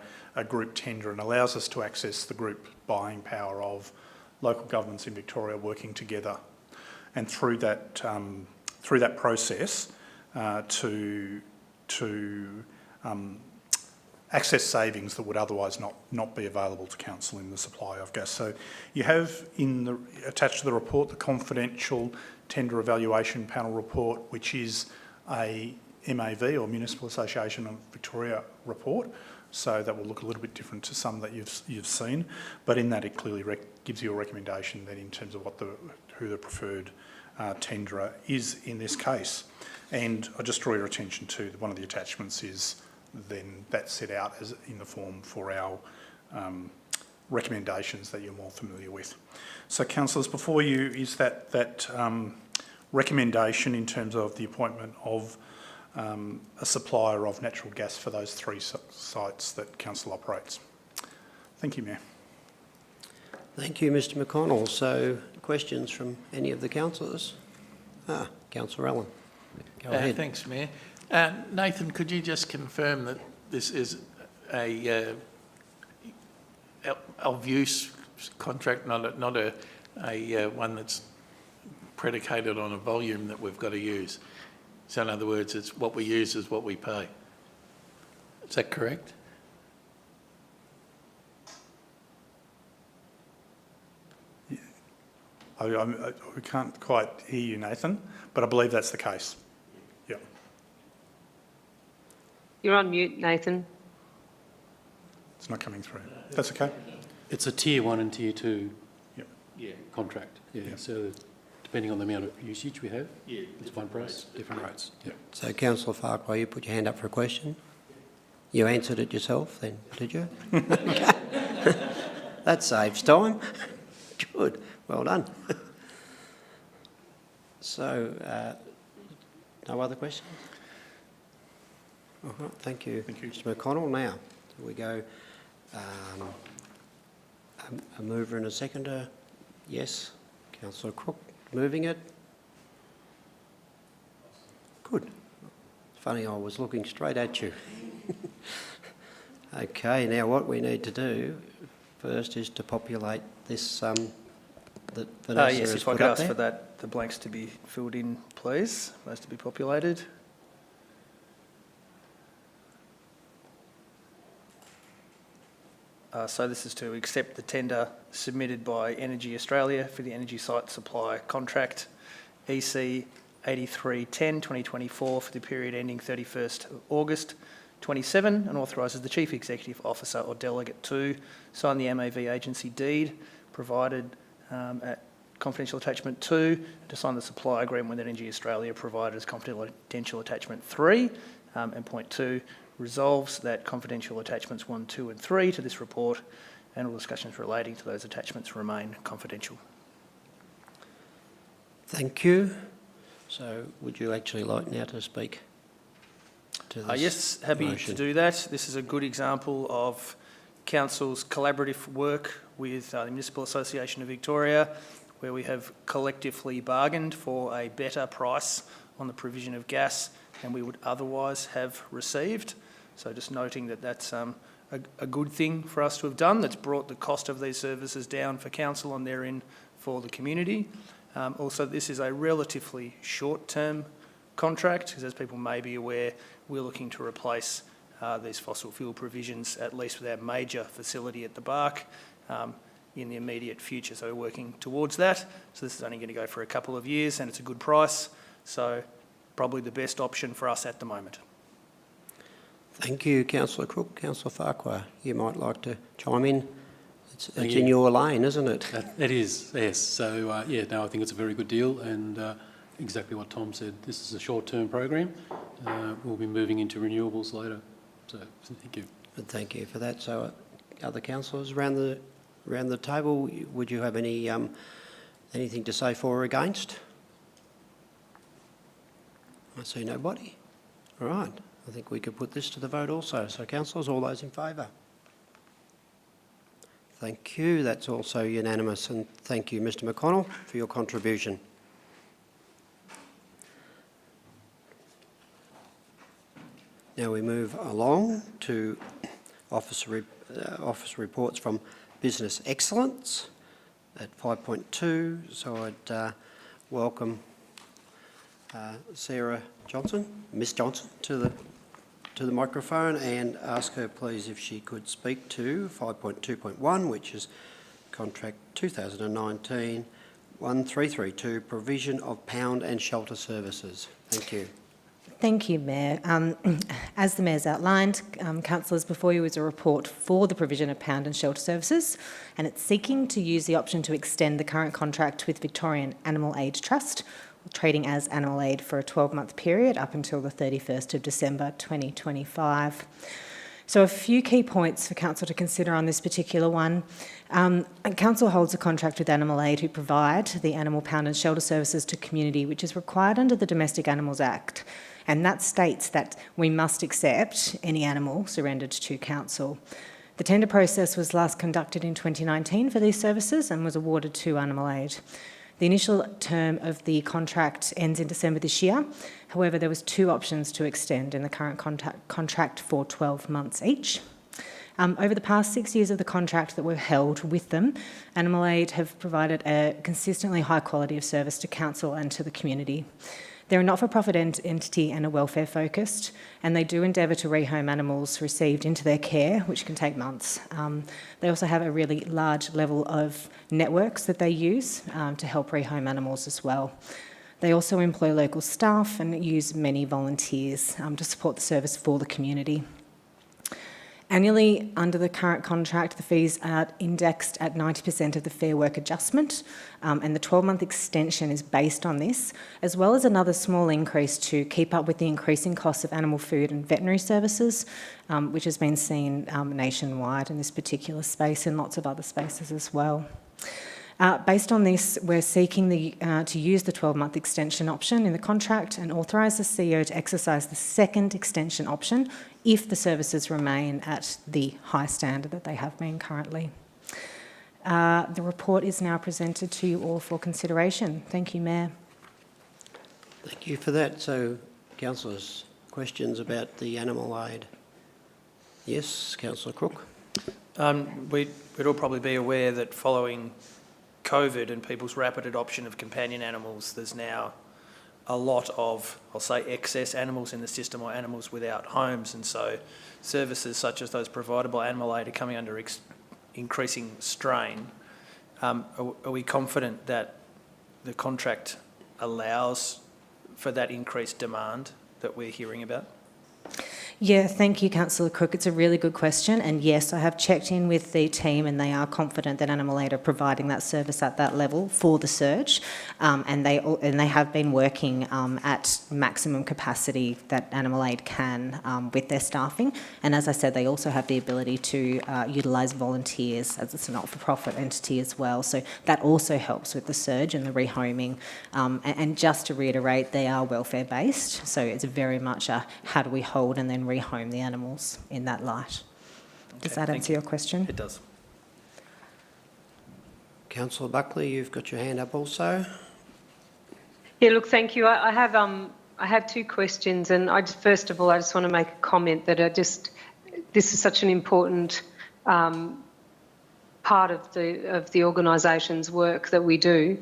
group tender and allows us to access the group buying power of local governments in Victoria working together, and through that process to access savings that would otherwise not be available to council in the supply of gas. So you have attached to the report the confidential tender evaluation panel report, which is a MAV or Municipal Association of Victoria report. So that will look a little bit different to some that you've seen, but in that it clearly gives you a recommendation then in terms of who the preferred tenderer is in this case. And I just draw your attention to one of the attachments is then that's set out as in the form for our recommendations that you're more familiar with. So, councillors, before you is that recommendation in terms of the appointment of a supplier of natural gas for those three sites that council operates. Thank you, Mayor. Thank you, Mr McConnell. So, questions from any of the councillors? Councillor Allen, go ahead. Thanks, Mayor. Nathan, could you just confirm that this is a of-use contract, not a one that's predicated on a volume that we've got to use? So in other words, it's what we use is what we pay. Is that correct? We can't quite hear you, Nathan, but I believe that's the case. Yeah. You're on mute, Nathan. It's not coming through. That's okay. It's a Tier 1 and Tier 2 Yeah. contract. So depending on the amount of usage we have, it's one price, different rates. Yeah. So Councillor Farquhar, you put your hand up for a question? You answered it yourself then, did you? That saves time. Good, well done. So, no other questions? All right, thank you. Thank you. Mr McConnell. Now, we go a mover and a seconder. Yes. Councillor Crook moving it. Good. It's funny, I was looking straight at you. Okay, now what we need to do first is to populate this that Vanessa Yes, has if I put could up ask there. for that, the blanks to be filled in, please, those to be populated. So this is to accept the tender submitted by Energy Australia for the energy site supply contract EC 8310 2024 for the period ending 31st of August 27, and authorises the Chief Executive Officer or Delegate to sign the MAV agency deed provided at confidential attachment 2, to sign the supply agreement with Energy Australia provided as confidential attachment 3, and point 2, resolves that confidential attachments 1, 2 and 3 to this report and all discussions relating to those attachments remain confidential. Thank you. So would you actually like now to speak to this Yes, happy motion? to do that. This is a good example of Council's collaborative work with the Municipal Association of Victoria, where we have collectively bargained for a better price on the provision of gas than we would otherwise have received. So just noting that that's a good thing for us to have done, that's brought the cost of these services down for council and therein for the community. Also, this is a relatively short-term contract, because as people may be aware, we're looking to replace these fossil fuel provisions, at least with our major facility at the Bark, in the immediate future. So we're working towards that. So this is only going to go for a couple of years and it's a good price. So probably the best option for us at the moment. Thank you, Councillor Crook. Councillor Farquhar, you might like to chime in. It's Thank in you. your lane, isn't it? It is, yes. So, I think it's a very good deal, and exactly what Tom said, this is a short-term program. We'll be moving into renewables later. So, thank you. But thank you for that. So, other councillors around the table, would you have any anything to say for or against? I see nobody. All right. I think we could put this to the vote also. So, councillors, all those in favour? Thank you. That's also unanimous. And thank you, Mr McConnell, for your contribution. Now we move along to office reports from Business Excellence at 5.2. So I'd welcome Sarah Johnson, Miss Johnson, to the microphone and ask her, please, if she could speak to 5.2.1, which is Contract 2019-1332, Provision of Pound and Shelter Services. Thank you. Thank you, Mayor. As the Mayor's outlined, councillors, before you is a report for the provision of pound and shelter services, and it's seeking to use the option to extend the current contract with Victorian Animal Aid Trust, trading as Animal Aid, for a 12-month period up until the 31st of December 2025. So a few key points for Council to consider on this particular one. Council holds a contract with Animal Aid, who provide the animal pound and shelter services to community, which is required under the Domestic Animals Act. And that states that we must accept any animal surrendered to Council. The tender process was last conducted in 2019 for these services and was awarded to Animal Aid. The initial term of the contract ends in December this year. However, there was two options to extend in the current contract for 12 months each. Over the past 6 years of the contract that we've held with them, Animal Aid have provided a consistently high quality of service to Council and to the community. They're a not-for-profit entity and are welfare-focused, and they do endeavour to rehome animals received into their care, which can take months. They also have a really large level of networks that they use to help rehome animals as well. They also employ local staff and use many volunteers to support the service for the community. Annually, under the current contract, the fees are indexed at 90% of the Fair Work adjustment, and the 12-month extension is based on this, as well as another small increase to keep up with the increasing costs of animal food and veterinary services, which has been seen nationwide in this particular space and lots of other spaces as well. Based on this, we're seeking to use the 12-month extension option in the contract and authorise the CEO to exercise the second extension option if the services remain at the high standard that they have been currently. The report is now presented to you all for consideration. Thank you, Mayor. Thank you for that. So, councillors, questions about the animal aid? Yes, Councillor Crook. We'd all probably be aware that following COVID and people's rapid adoption of companion animals, there's now a lot of, I'll say, excess animals in the system or animals without homes, and so services such as those provided by Animal Aid are coming under increasing strain. Are we confident that the contract allows for that increased demand that we're hearing about? Yeah, thank you, Councillor Crook. It's a really good question, and yes, I have checked in with the team and they are confident that Animal Aid are providing that service at that level for the surge, and they have been working at maximum capacity that Animal Aid can with their staffing, and as I said, they also have the ability to utilise volunteers as it's a not-for-profit entity as well, so that also helps with the surge and the rehoming, and just to reiterate, they are welfare-based, so it's very much a how do we hold and then rehome the animals in that light. Does that answer your question? It does. Councillor Buckley, you've got your hand up also. Yeah, look, thank you. I have two questions, and first of all, I just want to make a comment that this is such an important part of the organisation's work that we do,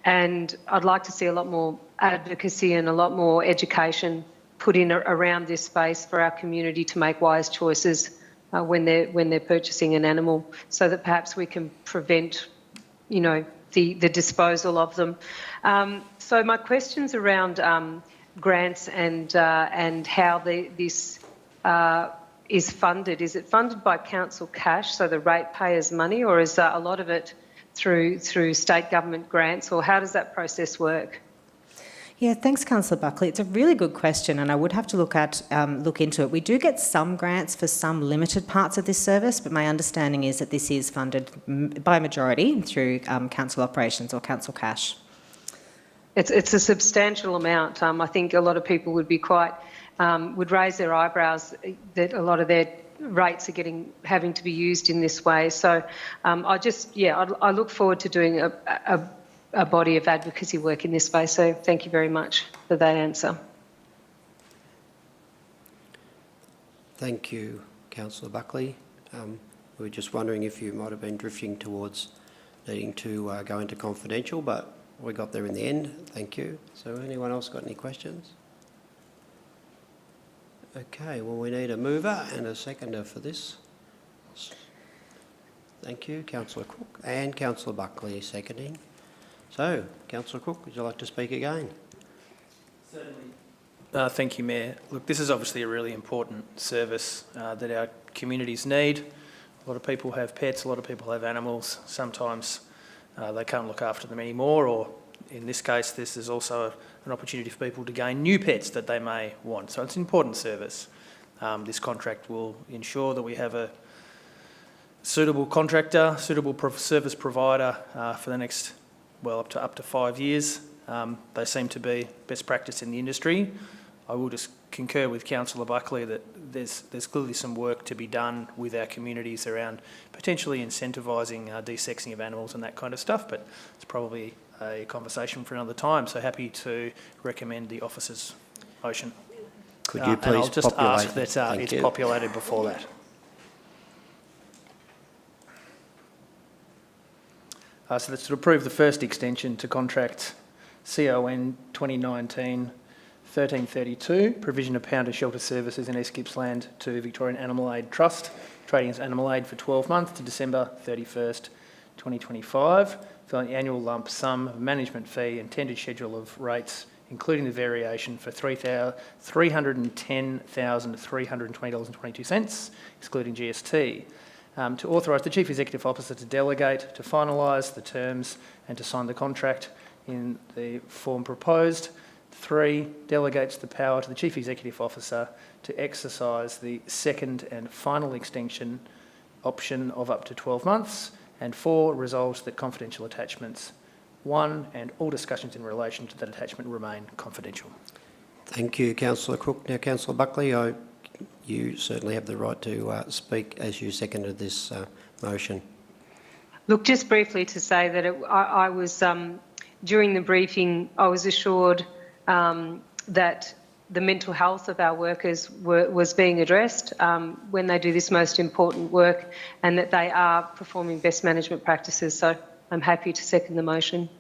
and I'd like to see a lot more advocacy and a lot more education put in around this space for our community to make wise choices when they're purchasing an animal, so that perhaps we can prevent, the disposal of them. So my question's around grants and how this is funded. Is it funded by council cash, so the ratepayers' money, or is a lot of it through state government grants, or how does that process work? Yeah, thanks, Councillor Buckley. It's a really good question, and I would have to look into it. We do get some grants for some limited parts of this service, but my understanding is that this is funded by majority through council operations or council cash. It's a substantial amount. I think a lot of people would be would raise their eyebrows that a lot of their rates are having to be used in this way. So I look forward to doing a body of advocacy work in this space. So thank you very much for that answer. Thank you, Councillor Buckley. We were just wondering if you might have been drifting towards needing to go into confidential, but we got there in the end. Thank you. So anyone else got any questions? Okay, well, we need a mover and a seconder for this. Thank you, Councillor Cook and Councillor Buckley seconding. So, Councillor Cook, would you like to speak again? Certainly. Thank you, Mayor. Look, this is obviously a really important service that our communities need. A lot of people have pets, a lot of people have animals. Sometimes they can't look after them anymore, or in this case, this is also an opportunity for people to gain new pets that they may want. So it's an important service. This contract will ensure that we have a suitable contractor, suitable service provider for the next, well, up to 5 years. They seem to be best practice in the industry. I will just concur with Councillor Buckley that there's clearly some work to be done with our communities around potentially incentivising desexing of animals and that kind of stuff, but it's probably a conversation for another time. So happy to recommend the officer's motion. Could you please and I'll just ask that Thank it's you. populated before that. So that's to approve the first extension to contract CON 2019 1332, provision of pounder shelter services in East Gippsland to Victorian Animal Aid Trust, trading as Animal Aid for 12 months to December 31st, 2025, for the annual lump sum management fee and tendered schedule of rates, including the variation for $310,320.22, excluding GST. To authorise the Chief Executive Officer to delegate, to finalise the terms and to sign the contract in the form proposed. 3, delegates the power to the Chief Executive Officer to exercise the second and final extension option of up to 12 months. And 4, resolves that confidential attachments 1 and all discussions in relation to that attachment remain confidential. Thank you, Councillor Cook. Now, Councillor Buckley, you certainly have the right to speak as you seconded this motion. Look, just briefly to say that I was, during the briefing, I was assured that the mental health of our workers was being addressed when they do this most important work, and that they are performing best management practices. So I'm happy to second the motion.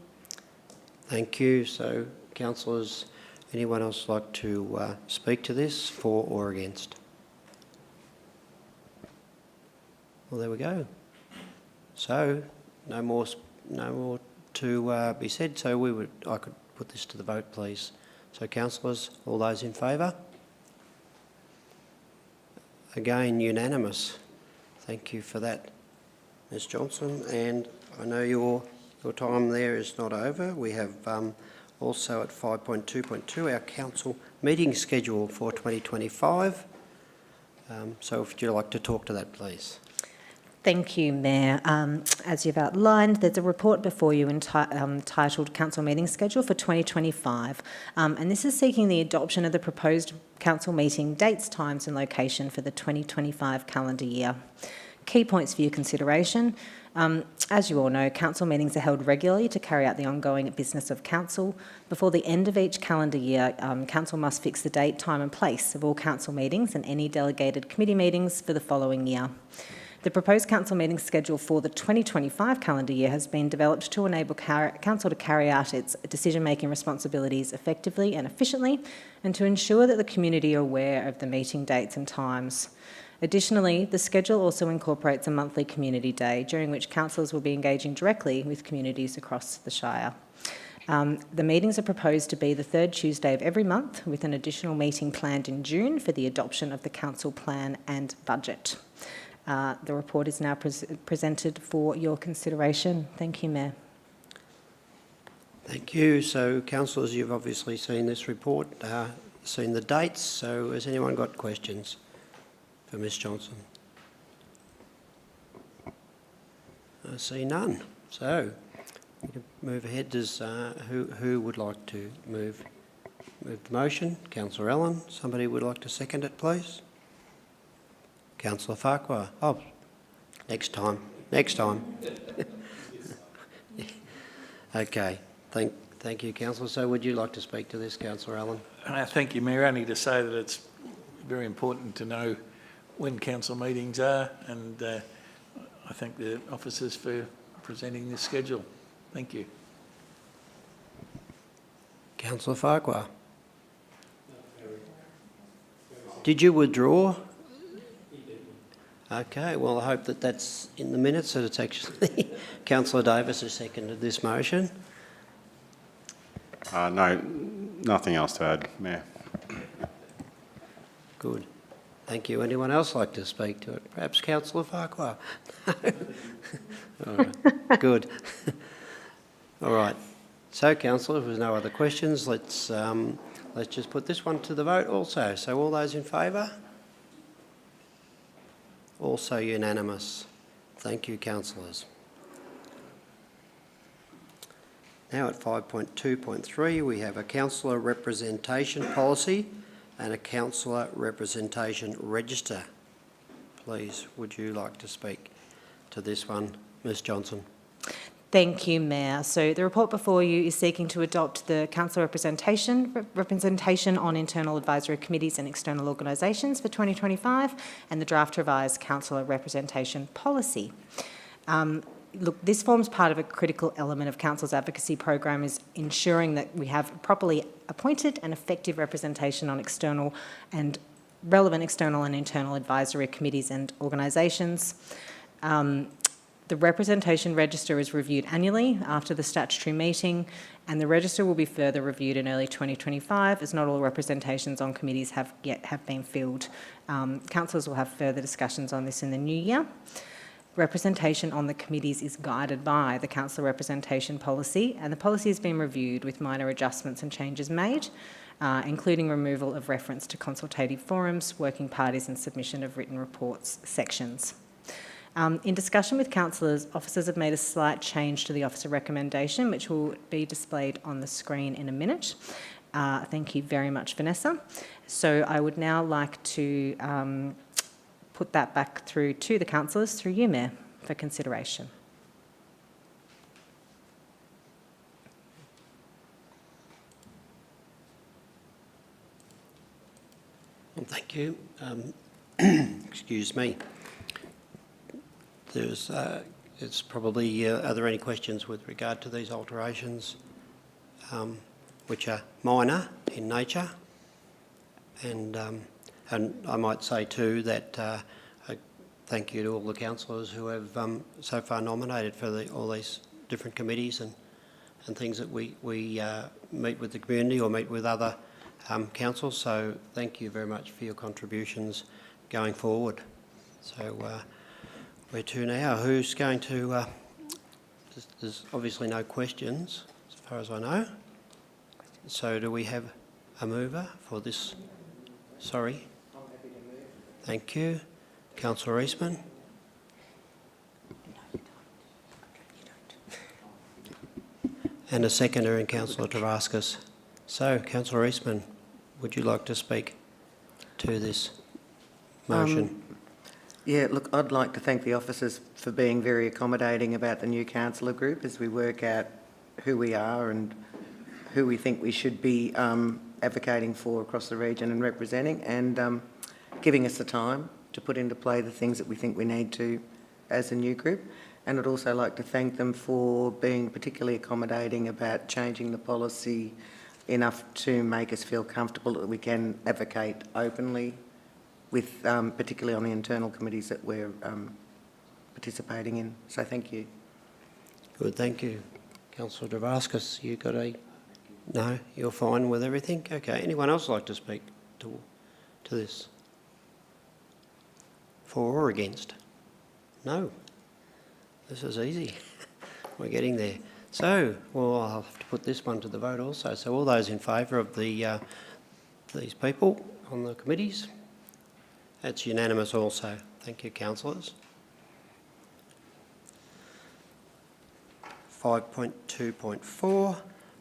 Thank you. So, councillors, anyone else like to speak to this, for or against? Well, there we go. So, no more to be said. So I could put this to the vote, please. So, councillors, all those in favour? Again, unanimous. Thank you for that, Ms Johnson. And I know your time there is not over. We have also at 5.2.2 our council meeting schedule for 2025. So, if you'd like to talk to that, please. Thank you, Mayor. As you've outlined, there's a report before you titled Council Meeting Schedule for 2025, and this is seeking the adoption of the proposed council meeting dates, times and location for the 2025 calendar year. Key points for your consideration. As you all know, council meetings are held regularly to carry out the ongoing business of council. Before the end of each calendar year, council must fix the date, time and place of all council meetings and any delegated committee meetings for the following year. The proposed council meeting schedule for the 2025 calendar year has been developed to enable council to carry out its decision-making responsibilities effectively and efficiently, and to ensure that the community are aware of the meeting dates and times. Additionally, the schedule also incorporates a monthly community day, during which councillors will be engaging directly with communities across the Shire. The meetings are proposed to be the third Tuesday of every month, with an additional meeting planned in June for the adoption of the council plan and budget. The report is now presented for your consideration. Thank you, Mayor. Thank you. So, councillors, you've obviously seen this report, seen the dates. So, has anyone got questions for Ms Johnson? I see none. So, we can move ahead. Does who would like to move the motion? Councillor Allen. Somebody would like to second it, please. Councillor Farquhar. Oh, next time. Okay. Thank you, Councillor. So would you like to speak to this, Councillor Allen? Thank you, Mayor. Only to say that it's very important to know when council meetings are, and I thank the officers for presenting this schedule. Thank you. Councillor Farquhar. Did you withdraw? Okay, well, I hope that that's in the minutes, that it's actually Councillor Davis who seconded this motion. No, nothing else to add, Mayor. Good. Thank you. Anyone else like to speak to it? Perhaps Councillor Farquhar? All right. Good. All right. So, Councillor, if there's no other questions, let's just put this one to the vote also. So, all those in favour? Also unanimous. Thank you, councillors. Now at 5.2.3, we have a councillor representation policy and a councillor representation register. Please, would you like to speak to this one, Ms Johnson? Thank you, Mayor. So the report before you is seeking to adopt the council representation on internal advisory committees and external organisations for 2025 and the draft revised councillor representation policy. look, this forms part of a critical element of Council's advocacy program, is ensuring that we have properly appointed and effective representation on external and relevant external and internal advisory committees and organisations. The representation register is reviewed annually after the statutory meeting, and the register will be further reviewed in early 2025, as not all representations on committees have been filled. Councillors will have further discussions on this in the new year. Representation on the committees is guided by the council representation policy, and the policy has been reviewed with minor adjustments and changes made, including removal of reference to consultative forums, working parties and submission of written reports sections. In discussion with councillors, officers have made a slight change to the officer recommendation, which will be displayed on the screen in a minute. Thank you very much, Vanessa. So I would now like to put that back through to the councillors, through you, Mayor, for consideration. Well, thank you. Excuse me. It's probably, are there any questions with regard to these alterations, which are minor in nature? And I might say too that thank you to all the councillors who have so far nominated for all these different committees and things that we meet with the community or meet with other councils. So thank you very much for your contributions going forward. So where to now? Who's going to... there's obviously no questions as far as I know. So do we have a mover for this? Sorry. I'm happy to move. Thank you. Councillor Eastman. No, you don't. And a seconder in Councillor Tavaskas. So, Councillor Eastman, would you like to speak to this motion? Yeah, look, I'd like to thank the officers for being very accommodating about the new councillor group as we work out who we are and who we think we should be advocating for across the region and representing, and giving us the time to put into play the things that we think we need to as a new group. And I'd also like to thank them for being particularly accommodating about changing the policy enough to make us feel comfortable that we can advocate openly with, particularly on the internal committees that we're participating in. So thank you. Good, thank you. Councillor Tavaskas, you got a... No, you're fine with everything? Okay, anyone else like to speak to this? For or against? No. This is easy. We're getting there. So, well, I'll have to put this one to the vote also. So all those in favour of the these people on the committees? That's unanimous also. Thank you, councillors. 5.2.4,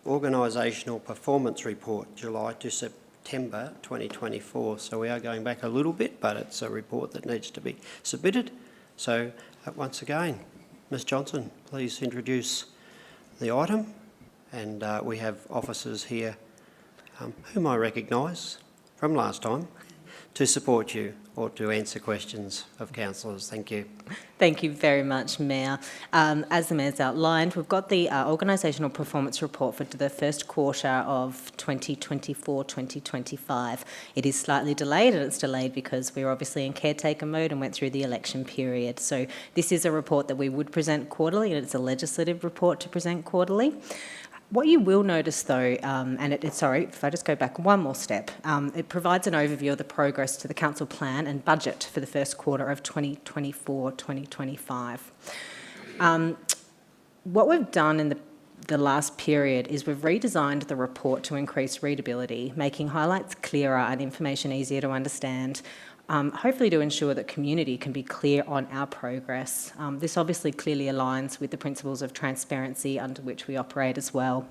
Organisational Performance Report, July to September 2024. So we are going back a little bit, but it's a report that needs to be submitted. So once again, Ms Johnson, please introduce the item. And we have officers here whom I recognise from last time to support you or to answer questions of councillors. Thank you. Thank you very much, Mayor. As the Mayor's outlined, we've got the organisational performance report for the first quarter of 2024-2025. It is slightly delayed, and it's delayed because we're obviously in caretaker mode and went through the election period. So this is a report that we would present quarterly, and it's a legislative report to present quarterly. What you will notice though, sorry, if I just go back one more step, it provides an overview of the progress to the council plan and budget for the first quarter of 2024-2025. What we've done in the last period is we've redesigned the report to increase readability, making highlights clearer and information easier to understand, hopefully to ensure that community can be clear on our progress. This obviously clearly aligns with the principles of transparency under which we operate as well.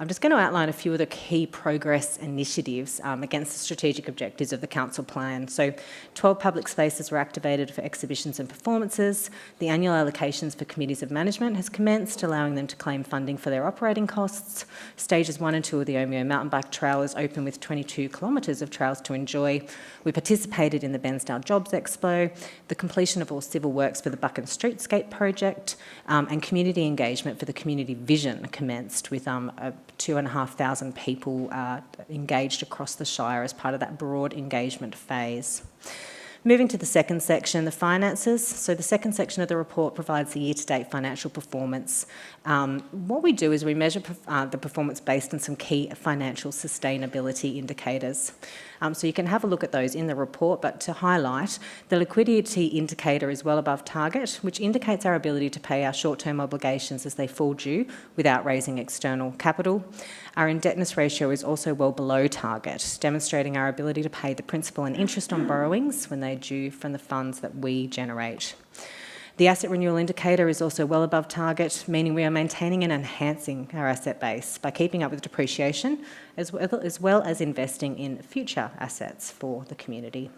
I'm just going to outline a few of the key progress initiatives against the strategic objectives of the council plan. So 12 public spaces were activated for exhibitions and performances. The annual allocations for committees of management has commenced, allowing them to claim funding for their operating costs. Stages 1 and 2 of the Omeo mountain bike trail is open with 22 kilometres of trails to enjoy. We participated in the Bensdale Jobs Expo, the completion of all civil works for the Buchan Streetscape project, and community engagement for the Community Vision commenced with 2,500 people engaged across the Shire as part of that broad engagement phase. Moving to the second section, the finances. So the second section of the report provides the year-to-date financial performance. What we do is we measure the performance based on some key financial sustainability indicators. So you can have a look at those in the report, but to highlight, the liquidity indicator is well above target, which indicates our ability to pay our short-term obligations as they fall due without raising external capital. Our indebtedness ratio is also well below target, demonstrating our ability to pay the principal and interest on borrowings when they're due from the funds that we generate. The asset renewal indicator is also well above target, meaning we are maintaining and enhancing our asset base by keeping up with depreciation, as well as investing in future assets for the community.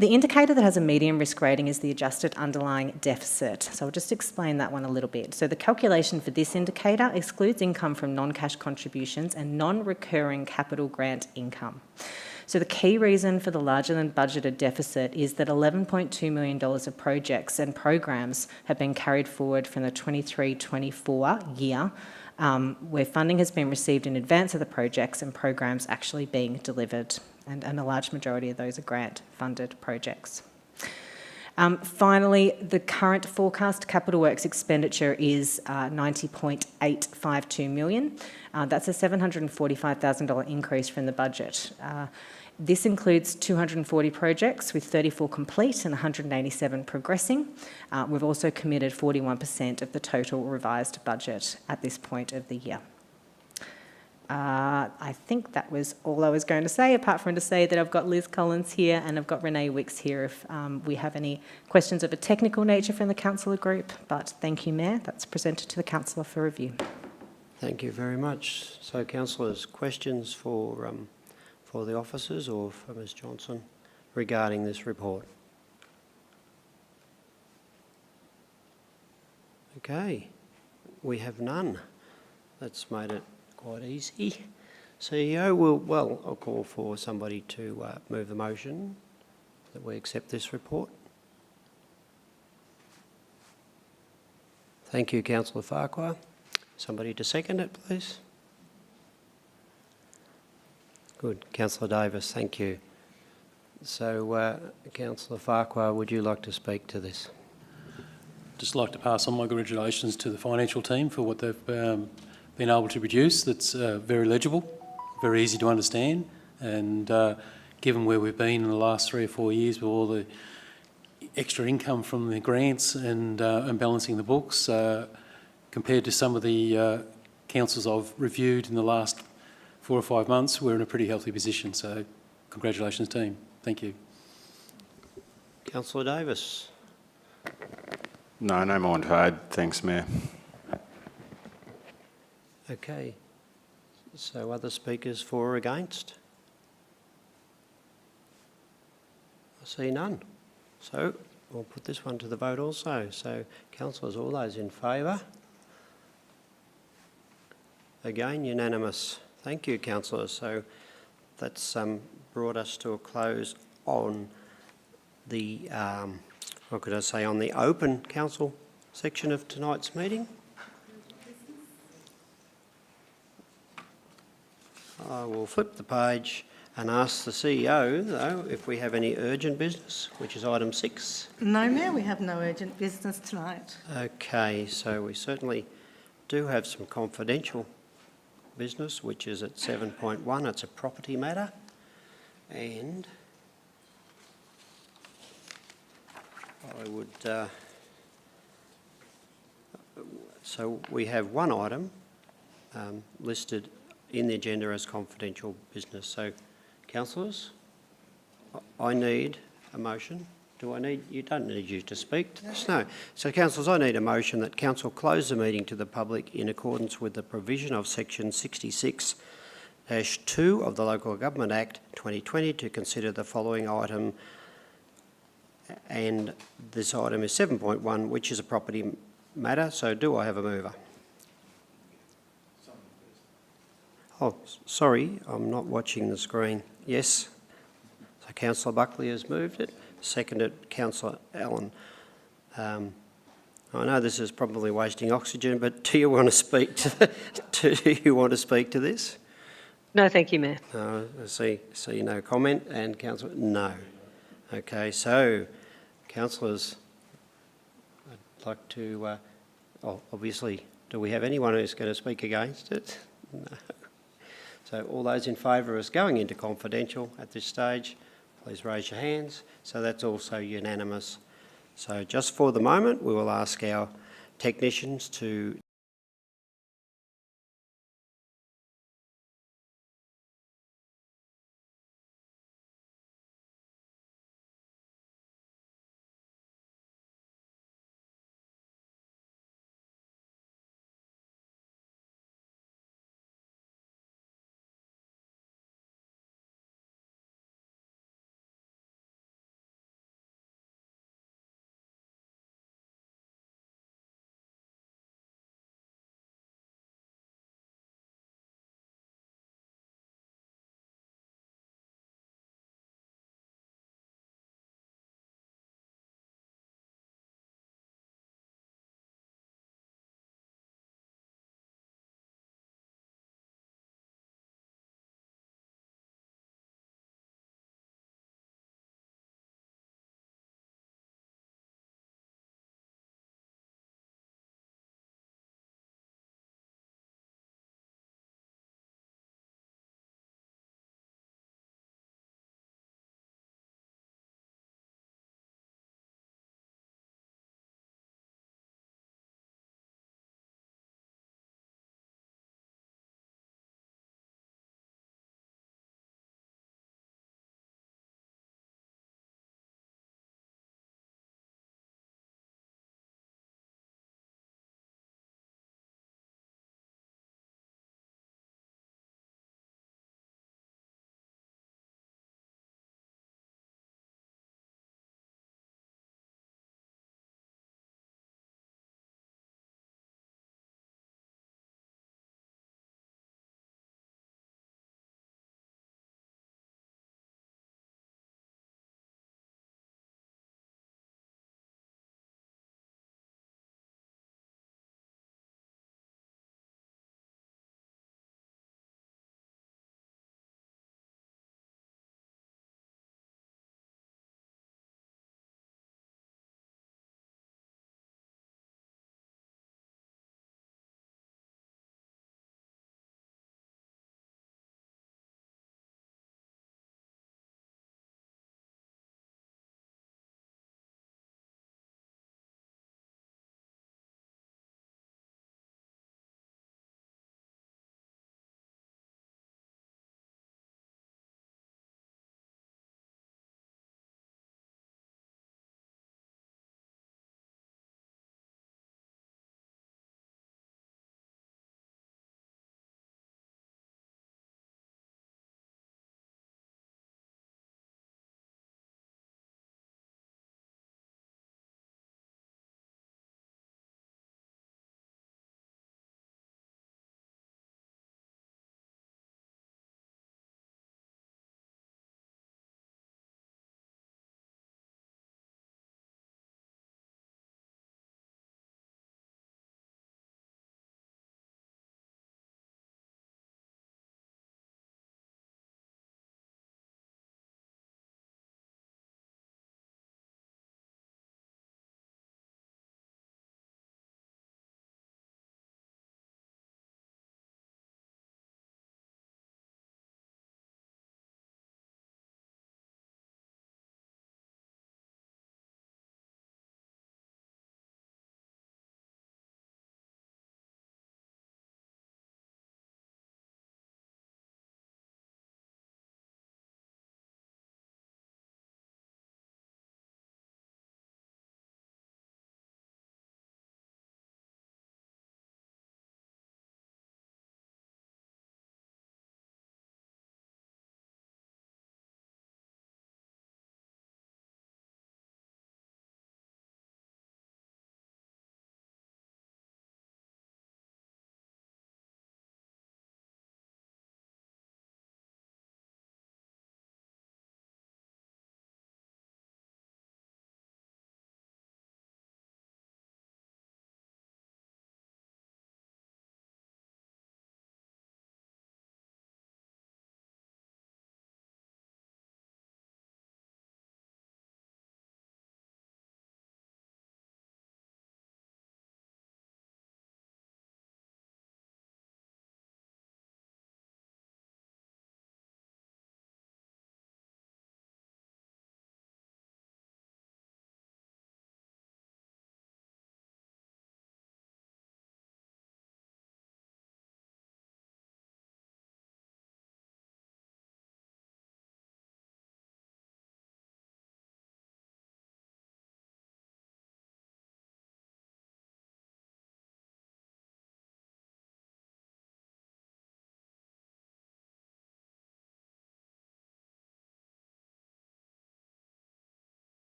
The indicator that has a medium risk rating is the adjusted underlying deficit. So I'll just explain that one a little bit. So the calculation for this indicator excludes income from non-cash contributions and non-recurring capital grant income. So the key reason for the larger than budgeted deficit is that $11.2 million of projects and programs have been carried forward from the 23-24 year, where funding has been received in advance of the projects and programs actually being delivered. And a large majority of those are grant-funded projects. Finally, the current forecast capital works expenditure is $90.852 million. That's a $745,000 increase from the budget. This includes 240 projects with 34 complete and 187 progressing. We've also committed 41% of the total revised budget at this point of the year. I think that was all I was going to say, apart from to say that I've got Liz Collins here and I've got Renee Wicks here if we have any questions of a technical nature from the councillor group. But thank you, Mayor. That's presented to the councillor for review. Thank you very much. So, councillors, questions for the officers or for Ms Johnson regarding this report? Okay, we have none. That's made it quite easy. CEO, I'll call for somebody to move the motion that we accept this report. Thank you, Councillor Farquhar. Somebody to second it, please. Good. Councillor Davis, thank you. So, Councillor Farquhar, would you like to speak to this? Just like to pass on my congratulations to the financial team for what they've been able to produce. That's very legible, very easy to understand, and given where we've been in the last 3 or 4 years with all the extra income from the grants and balancing the books, compared to some of the councils I've reviewed in the last 4 or 5 months, we're in a pretty healthy position. So congratulations, team. Thank you. Councillor Davis. No more to add. Thanks, Mayor. Okay. So other speakers for or against? I see none. So we'll put this one to the vote also. So councillors, all those in favour? Again, unanimous. Thank you, councillors. So that's brought us to a close on the, what could I say, on the open council section of tonight's meeting. I will flip the page and ask the CEO, though, if we have any urgent business, which is item 6. No, Mayor, we have no urgent business tonight. Okay, so we certainly do have some confidential business, which is at 7.1. It's a property matter. And I would... so we have one item listed in the agenda as confidential business. So, councillors, I need a motion Do I need, you don't need you to speak to this, no. So councillors, I need a motion that council close the meeting to the public in accordance with the provision of section 66-2 of the Local Government Act 2020 to consider the following item, and this item is 7.1, which is a property matter. So do I have a mover? Oh, sorry, I'm not watching the screen. Yes. So councillor Buckley has moved it, seconded councillor Allen. I know this is probably wasting oxygen, but do you want to speak to this? No, thank you, Mayor. No, I see no comment, and councillor, no. Okay, so councillors, I'd like to, obviously, do we have anyone who's going to speak against it? No. So all those in favour of us going into confidential at this stage, please raise your hands. So that's also unanimous. So just for the moment, we will ask our technicians to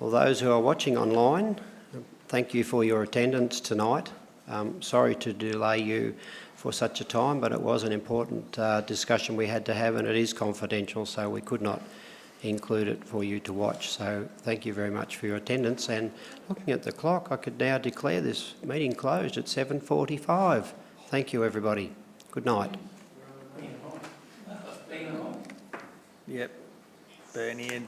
Well, those who are watching online, thank you for your attendance tonight. Sorry to delay you for such a time, but it was an important discussion we had to have, and it is confidential, so we could not include it for you to watch. So thank you very much for your attendance. And looking at the clock, I could now declare this meeting closed at 7:45. Thank you, everybody. Good night. Yep. Bernie and